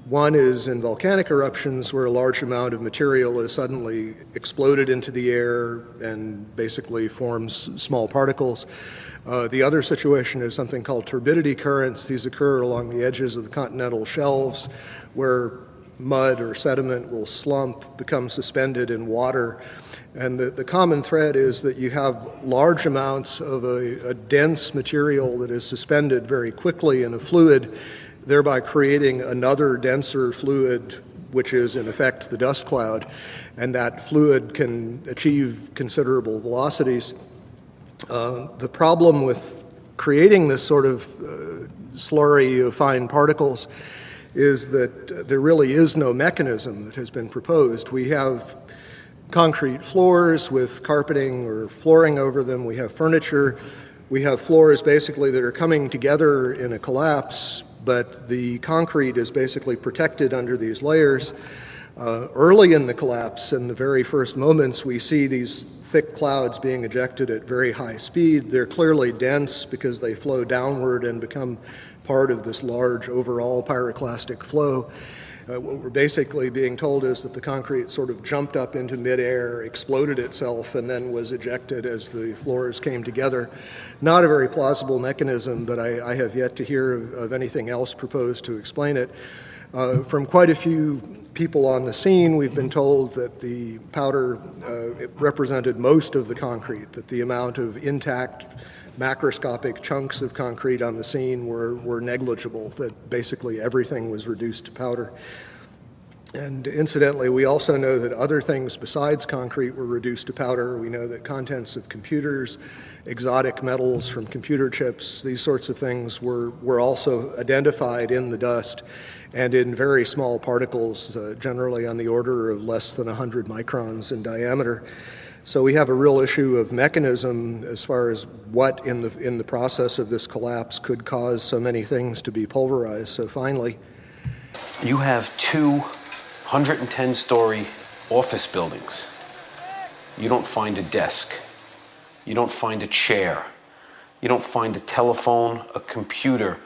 One is in volcanic eruptions where a large amount of material is suddenly exploded into the air and basically forms small particles. The other situation is something called turbidity currents. These occur along the edges of the continental shelves where mud or sediment will slump, become suspended in water. And the common thread is that you have large amounts of a dense material that is suspended very quickly in a fluid, thereby creating another denser fluid, which is in effect the dust cloud. And that fluid can achieve considerable velocities. The problem with creating this sort of slurry of fine particles is that there really is no mechanism that has been proposed. We have concrete floors with carpeting or flooring over them. We have furniture. We have floors basically that are coming together in a collapse, but the concrete is basically protected under these layers. Early in the collapse, in the very first moments, we see these thick clouds being ejected at very high speed. They're clearly dense because they flow downward and become part of this large overall pyroclastic flow. What we're basically being told is that the concrete sort of jumped up into midair, exploded itself, and then was ejected as the floors came together. Not a very plausible mechanism, but I have yet to hear of anything else proposed to explain it. From quite a few people on the scene, we've been told that the powder represented most of the concrete, that the amount of intact macroscopic chunks of concrete on the scene were negligible, that basically everything was reduced to powder. And incidentally, we also know that other things besides concrete were reduced to powder. We know that contents of computers, exotic metals from computer chips, these sorts of things were also identified in the dust and in very small particles, generally on the order of less than 100 microns in diameter. So we have a real issue of mechanism as far as what in the process of this collapse could cause so many things to be pulverized so finely. You have 2 110-story office buildings. You don't find a desk. You don't find a chair. You don't find a telephone, a computer.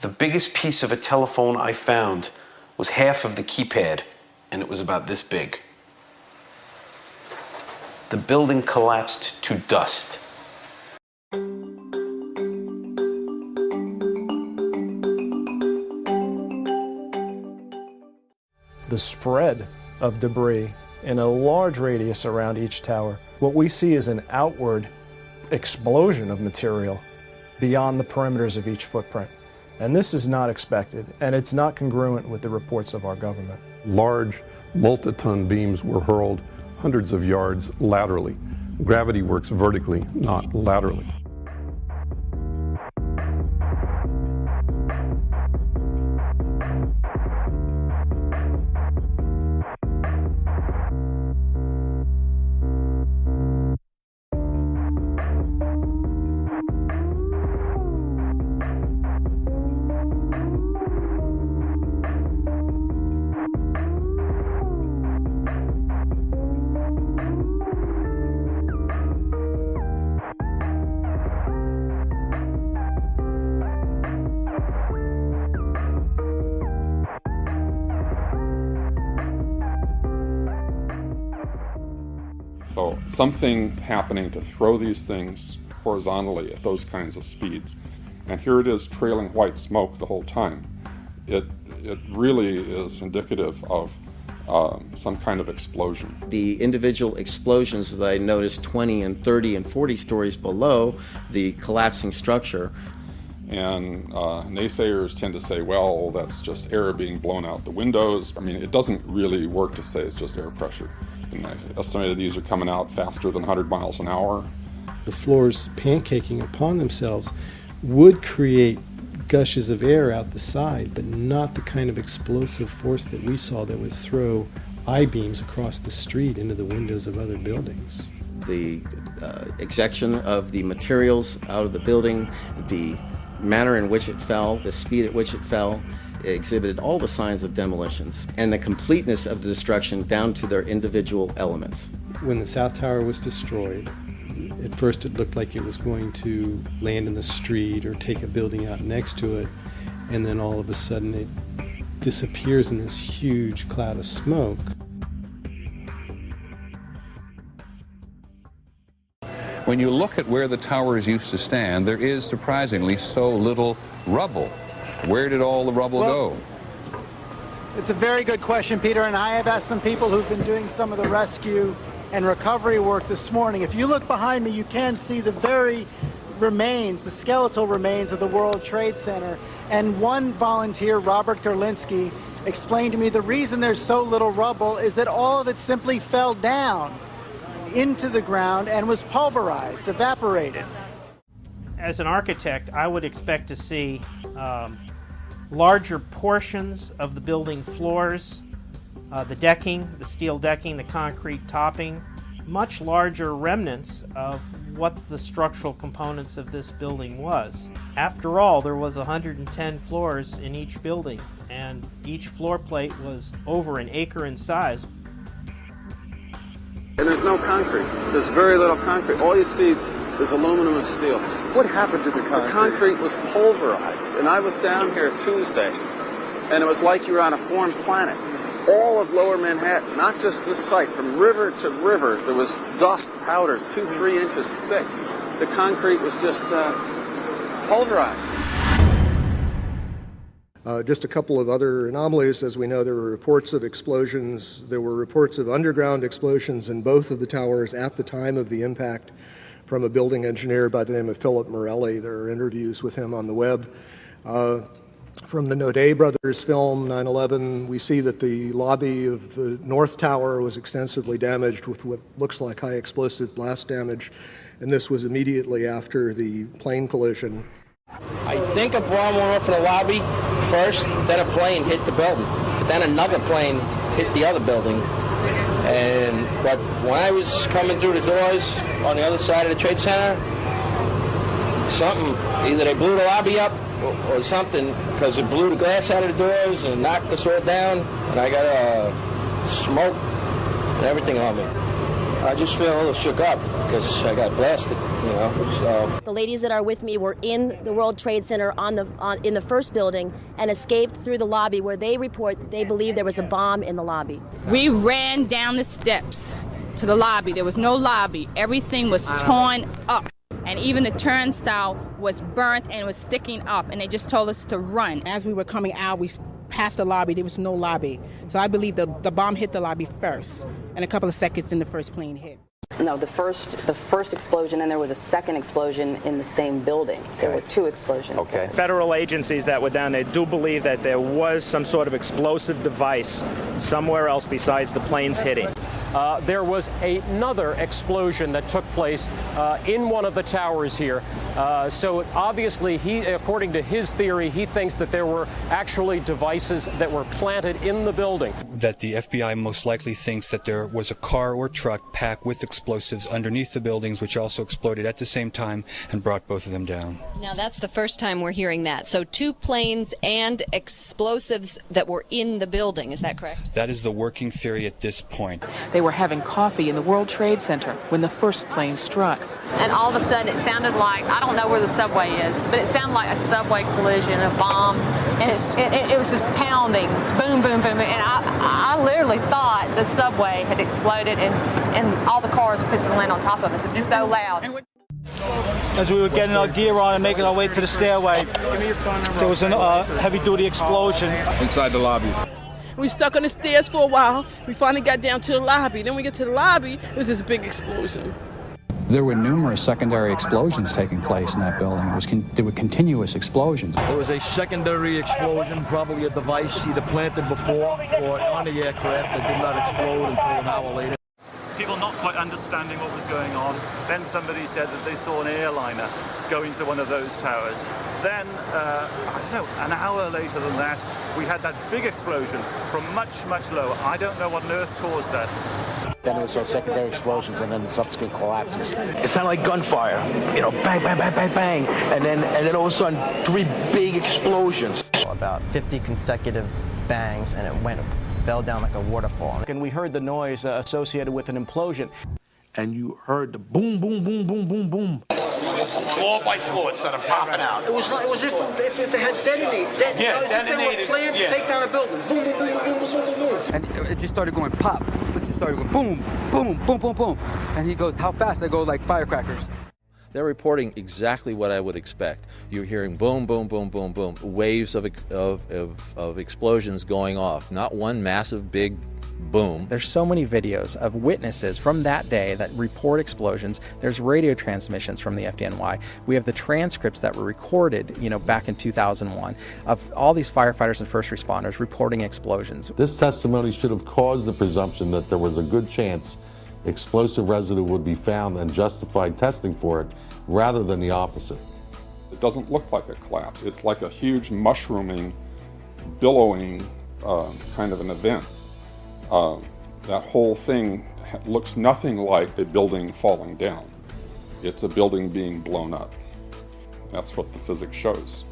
The biggest piece of a telephone I found was half of the keypad, and it was about this big. The building collapsed to dust. The spread of debris in a large radius around each tower. What we see is an outward explosion of material beyond the perimeters of each footprint. And this is not expected, and it's not congruent with the reports of our government. Large multi-ton beams were hurled hundreds of yards laterally. Gravity works vertically, not laterally. So something's happening to throw these things horizontally at those kinds of speeds. And here it is trailing white smoke the whole time. It really is indicative of some kind of explosion. The individual explosions that I noticed 20 and 30 and 40 stories below the collapsing structure. And naysayers tend to say, well, that's just air being blown out the windows. I mean, it doesn't really work to say it's just air pressure. And I've estimated these are coming out faster than 100 miles an hour. The floors pancaking upon themselves would create gushes of air out the side, but not the kind of explosive force that we saw that would throw I-beams across the street into the windows of other buildings. The ejection of the materials out of the building, the manner in which it fell, the speed at which it fell, exhibited all the signs of demolitions and the completeness of the destruction down to their individual elements. When the South Tower was destroyed, at first it looked like it was going to land in the street or take a building out next to it, and then all of a sudden it disappears in this huge cloud of smoke. When you look at where the towers used to stand, there is surprisingly so little rubble. Where did all the rubble go? It's a very good question, Peter, and I have asked some people who've been doing some of the rescue and recovery work this morning. If you look behind me, you can see the very remains, the skeletal remains of the World Trade Center. And one volunteer, Robert Gerlinski, explained to me the reason there's so little rubble is that all of it simply fell down into the ground and was pulverized, evaporated. as an architect, I would expect to see larger portions of the building floors, the decking, the steel decking, the concrete topping, much larger remnants of what the structural components of this building was. After all, there was 110 floors in each building, and each floor plate was over an acre in size. And there's no concrete. There's very little concrete. All you see is aluminum and steel. What happened to the concrete? The concrete was pulverized. And I was down here Tuesday, and it was like you were on a foreign planet. All of lower Manhattan, not just this site, from river to river, there was dust powder 2-3 inches thick. The concrete was just pulverized. Just a couple of other anomalies. As we know, there were reports of explosions. There were reports of underground explosions in both of the towers at the time of the impact from a building engineer by the name of Philip Morelli. There are interviews with him on the web. From the Naudet brothers film, 9/11, we see that the lobby of the North Tower was extensively damaged with what looks like high explosive blast damage, and this was immediately after the plane collision. I think a bomb went off in the lobby first, then a plane hit the building, but then another plane hit the other building. But when I was coming through the doors on the other side of the Trade Center, either they blew the lobby up or something, because it blew the glass out of the doors and knocked us all down, and I got smoke and everything on me. I just feel a little shook up because I got blasted, so. The ladies that are with me were in the World Trade Center in the first building and escaped through the lobby, where they report they believe there was a bomb in the lobby. We ran down the steps to the lobby. There was no lobby. Everything was torn up. And even the turnstile was burnt and was sticking up, and they just told us to run. As we were coming out, we passed the lobby. There was no lobby. So I believe the bomb hit the lobby first, and a couple of seconds then the first plane hit. No, the first explosion, and there was a second explosion in the same building. There were two explosions. Okay. Federal agencies that were down there do believe that there was some sort of explosive device somewhere else besides the planes hitting. There was another explosion that took place in one of the towers here. So obviously, according to his theory, he thinks that there were actually devices that were planted in the building. That the FBI most likely thinks that there was a car or truck packed with explosives underneath the buildings, which also exploded at the same time and brought both of them down. Now, that's the first time we're hearing that. So 2 planes and explosives that were in the building. Is that correct? That is the working theory at this point. They were having coffee in the World Trade Center when the first plane struck. And all of a sudden it sounded like, I don't know where the subway is, but it sounded like a subway collision, a bomb, and it was just pounding, boom, boom, boom, and I literally thought the subway had exploded and all the cars were fixing to land on top of us. It was so loud. As we were getting our gear on and making our way to the stairway, there was a heavy-duty explosion inside the lobby. We stuck on the stairs for a while. We finally got down to the lobby. Then we get to the lobby, it was this big explosion. There were numerous secondary explosions taking place in that building. There were continuous explosions. There was a secondary explosion, probably a device either planted before or on the aircraft that did not explode until an hour later. People not quite understanding what was going on. Then somebody said that they saw an airliner go into one of those towers. Then, I don't know, an hour later than that, we had that big explosion from much, much lower. I don't know what on earth caused that. Then it was those secondary explosions and then the subsequent collapses. It sounded like gunfire, bang, bang, bang, bang, bang, and then all of a sudden 3 big explosions. About 50 consecutive bangs, and it fell down like a waterfall. And we heard the noise associated with an implosion. And you heard the boom, boom, boom, boom, boom, boom. Floor by floor, it started popping out. It was if they had detonated. If they were planned to take down a building. Boom, boom, boom, boom, boom, boom, boom. And it just started going pop. It just started going boom, boom, boom, boom, boom. And he goes, how fast? I go like firecrackers. They're reporting exactly what I would expect. You're hearing boom, boom, boom, boom, boom, waves of explosions going off. Not one massive big boom. There's so many videos of witnesses from that day that report explosions. There's radio transmissions from the FDNY. We have the transcripts that were recorded, back in 2001 of all these firefighters and first responders reporting explosions. This testimony should have caused the presumption that there was a good chance explosive residue would be found and justified testing for it, rather than the opposite. It doesn't look like a collapse. It's like a huge mushrooming, billowing kind of an event. That whole thing looks nothing like a building falling down. It's a building being blown up. That's what the physics shows.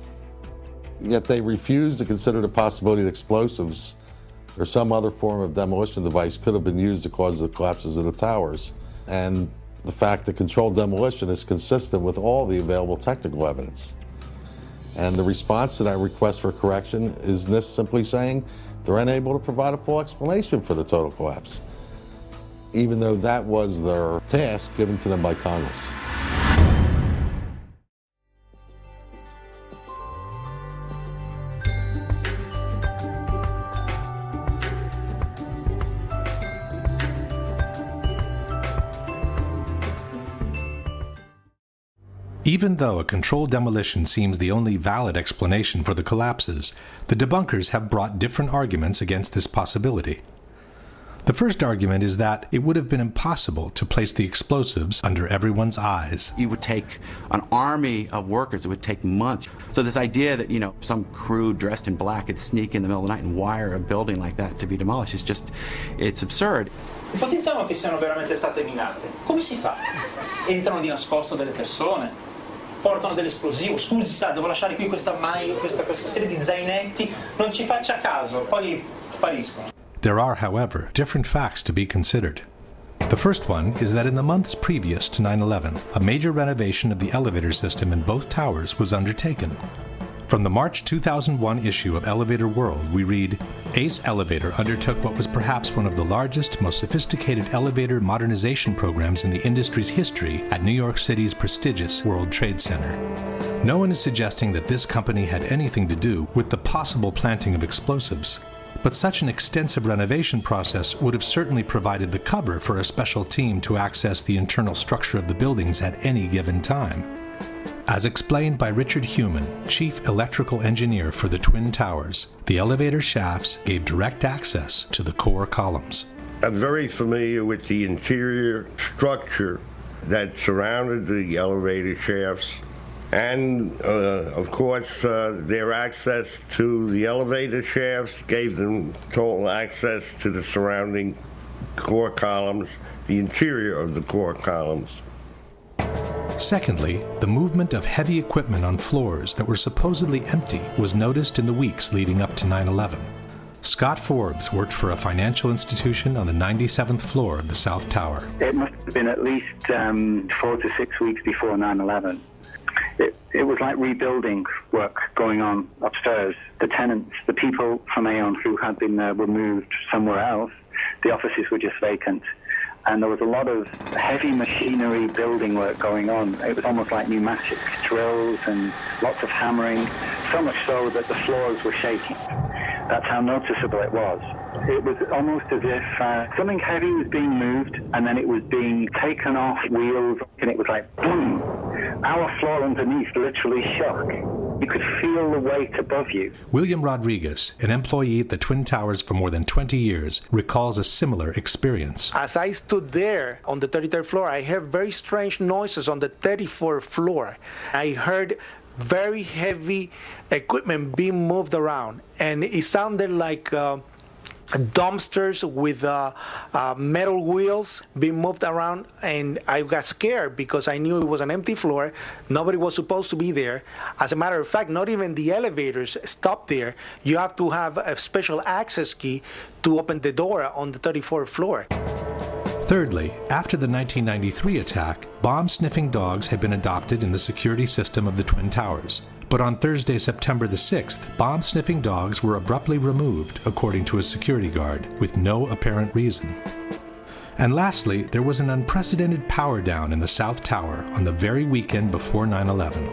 Yet they refuse to consider the possibility that explosives or some other form of demolition device could have been used to cause the collapses of the towers. And the fact that controlled demolition is consistent with all the available technical evidence. And the response to that request for correction is NIST simply saying they're unable to provide a full explanation for the total collapse, even though that was their task given to them by Congress. Even though a controlled demolition seems the only valid explanation for the collapses, the debunkers have brought different arguments against this possibility. The first argument is that it would have been impossible to place the explosives under everyone's eyes. You would take an army of workers. It would take months. So this idea that, some crew dressed in black could sneak in the middle of the night and wire a building like that to be demolished is just, it's absurd. Ipotizziamo che siano veramente state minate. Come si fa? Entrano di nascosto delle persone, portano dell'esplosivo. Scusi, sa, devo lasciare qui questa serie di zainetti. Non ci faccia caso, poi spariscono. There are, however, different facts to be considered. The first one is that in the months previous to 9/11, a major renovation of the elevator system in both towers was undertaken. From the March 2001 issue of Elevator World, we read, Ace Elevator undertook what was perhaps one of the largest, most sophisticated elevator modernization programs in the industry's history at New York City's prestigious World Trade Center. No one is suggesting that this company had anything to do with the possible planting of explosives. But such an extensive renovation process would have certainly provided the cover for a special team to access the internal structure of the buildings at any given time. As explained by Richard Heumann, Chief Electrical Engineer for the Twin Towers, the elevator shafts gave direct access to the core columns. I'm very familiar with the interior structure that surrounded the elevator shafts. And, of course, their access to the elevator shafts gave them total access to the surrounding core columns, the interior of the core columns. Secondly, the movement of heavy equipment on floors that were supposedly empty was noticed in the weeks leading up to 9/11. Scott Forbes worked for a financial institution on the 97th floor of the South Tower. It must have been at least 4 to 6 weeks before 9/11. It was like rebuilding work going on upstairs. The tenants, the people from Aon who had been were moved somewhere else. The offices were just vacant. And there was a lot of heavy machinery building work going on. It was almost like pneumatic drills and lots of hammering, so much so that the floors were shaking. That's how noticeable it was. It was almost as if something heavy was being moved and then it was being taken off wheels, and it was like boom. Our floor underneath literally shook. You could feel the weight above you. William Rodriguez, an employee at the Twin Towers for more than 20 years, recalls a similar experience. As I stood there on the 33rd floor, I heard very strange noises on the 34th floor. I heard very heavy equipment being moved around, and it sounded like dumpsters with metal wheels being moved around, and I got scared because I knew it was an empty floor. Nobody was supposed to be there. As a matter of fact, not even the elevators stopped there. You have to have a special access key to open the door on the 34th floor. Thirdly, after the 1993 attack, bomb-sniffing dogs had been adopted in the security system of the Twin Towers. But on Thursday, September the 6th, bomb-sniffing dogs were abruptly removed, according to a security guard, with no apparent reason. And lastly, there was an unprecedented power down in the South Tower on the very weekend before 9/11.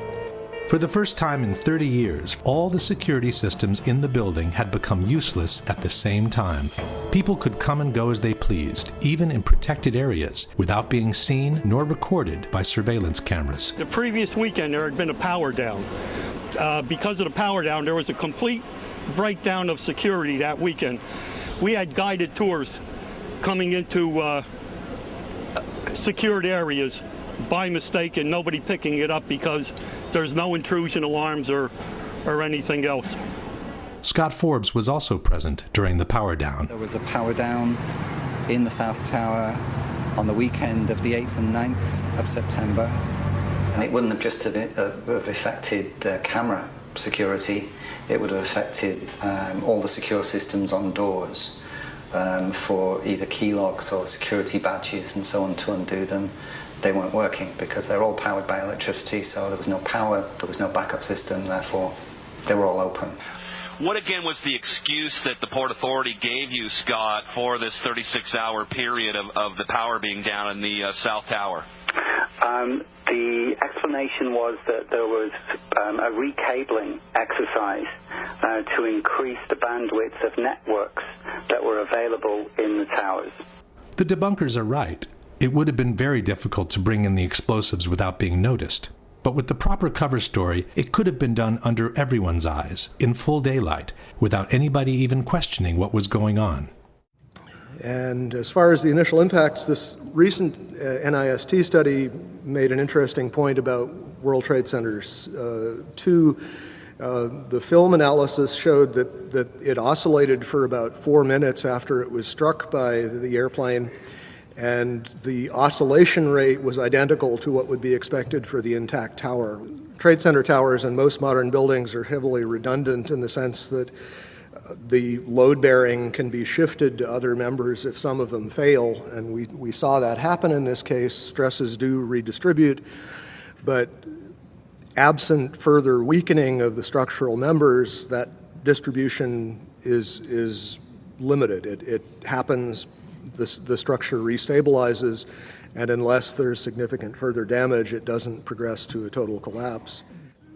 For the first time in 30 years, all the security systems in the building had become useless at the same time. People could come and go as they pleased, even in protected areas, without being seen nor recorded by surveillance cameras. The previous weekend, there had been a power down. Because of the power down, there was a complete breakdown of security that weekend. We had guided tours coming into secured areas by mistake and nobody picking it up because there's no intrusion alarms or anything else. Scott Forbes was also present during the power down. There was a power down in the South Tower on the weekend of the 8th and 9th of September. And it wouldn't have just have affected camera security, it would have affected all the secure systems on doors for either key locks or security badges and so on. To undo them, they weren't working because they're all powered by electricity, so there was no power, there was no backup system, therefore they were all open. What again was the excuse that the Port Authority gave you, Scott, for this 36-hour period of the power being down in the South Tower? The explanation was that there was a recabling exercise to increase the bandwidth of networks that were available in the towers. The debunkers are right. It would have been very difficult to bring in the explosives without being noticed. But with the proper cover story, it could have been done under everyone's eyes, in full daylight, without anybody even questioning what was going on. And as far as the initial impacts, this recent NIST study made an interesting point about World Trade Centers 2. The film analysis showed that it oscillated for about 4 minutes after it was struck by the airplane, and the oscillation rate was identical to what would be expected for the intact tower. Trade Center towers and most modern buildings are heavily redundant in the sense that the load bearing can be shifted to other members if some of them fail, and we saw that happen in this case. Stresses do redistribute, but absent further weakening of the structural members, that distribution is limited. It happens, the structure restabilizes, and unless there's significant further damage, it doesn't progress to a total collapse.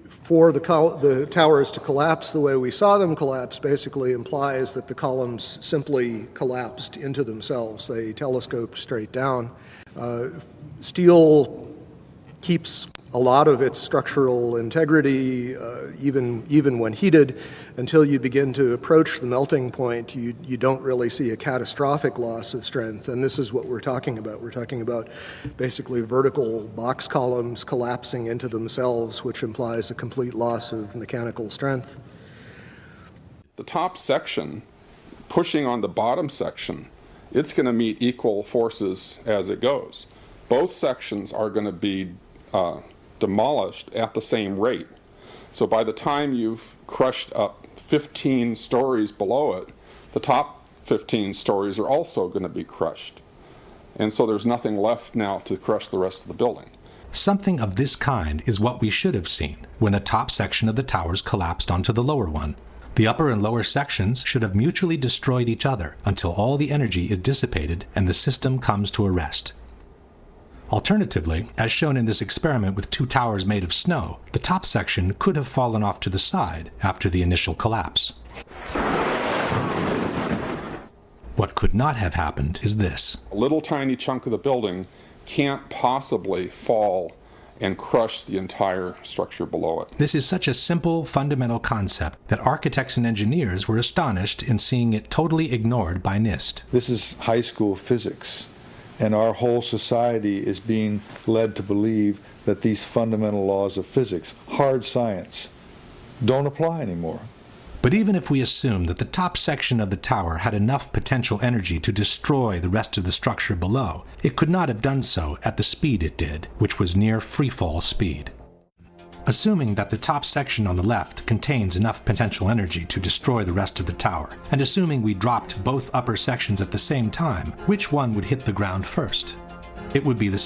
For the towers to collapse the way we saw them collapse basically implies that the columns simply collapsed into themselves. They telescoped straight down. Steel keeps a lot of its structural integrity, even when heated, until you begin to approach the melting point. You don't really see a catastrophic loss of strength, and this is what we're talking about. We're talking about basically vertical box columns collapsing into themselves, which implies a complete loss of mechanical strength. The top section pushing on the bottom section, it's going to meet equal forces as it goes. Both sections are going to be demolished at the same rate. So by the time you've crushed up 15 stories below it, the top 15 stories are also going to be crushed. And so there's nothing left now to crush the rest of the building. Something of this kind is what we should have seen when the top section of the towers collapsed onto the lower one. The upper and lower sections should have mutually destroyed each other until all the energy is dissipated and the system comes to a rest. Alternatively, as shown in this experiment with 2 towers made of snow, the top section could have fallen off to the side after the initial collapse. What could not have happened is this. A little tiny chunk of the building can't possibly fall and crush the entire structure below it. This is such a simple, fundamental concept that architects and engineers were astonished in seeing it totally ignored by NIST. This is high school physics. And our whole society is being led to believe that these fundamental laws of physics, hard science, don't apply anymore. But even if we assume that the top section of the tower had enough potential energy to destroy the rest of the structure below, it could not have done so at the speed it did, which was near freefall speed. Assuming that the top section on the left contains enough potential energy to destroy the rest of the tower, and assuming we dropped both upper sections at the same time, which one would hit the ground first? It would be the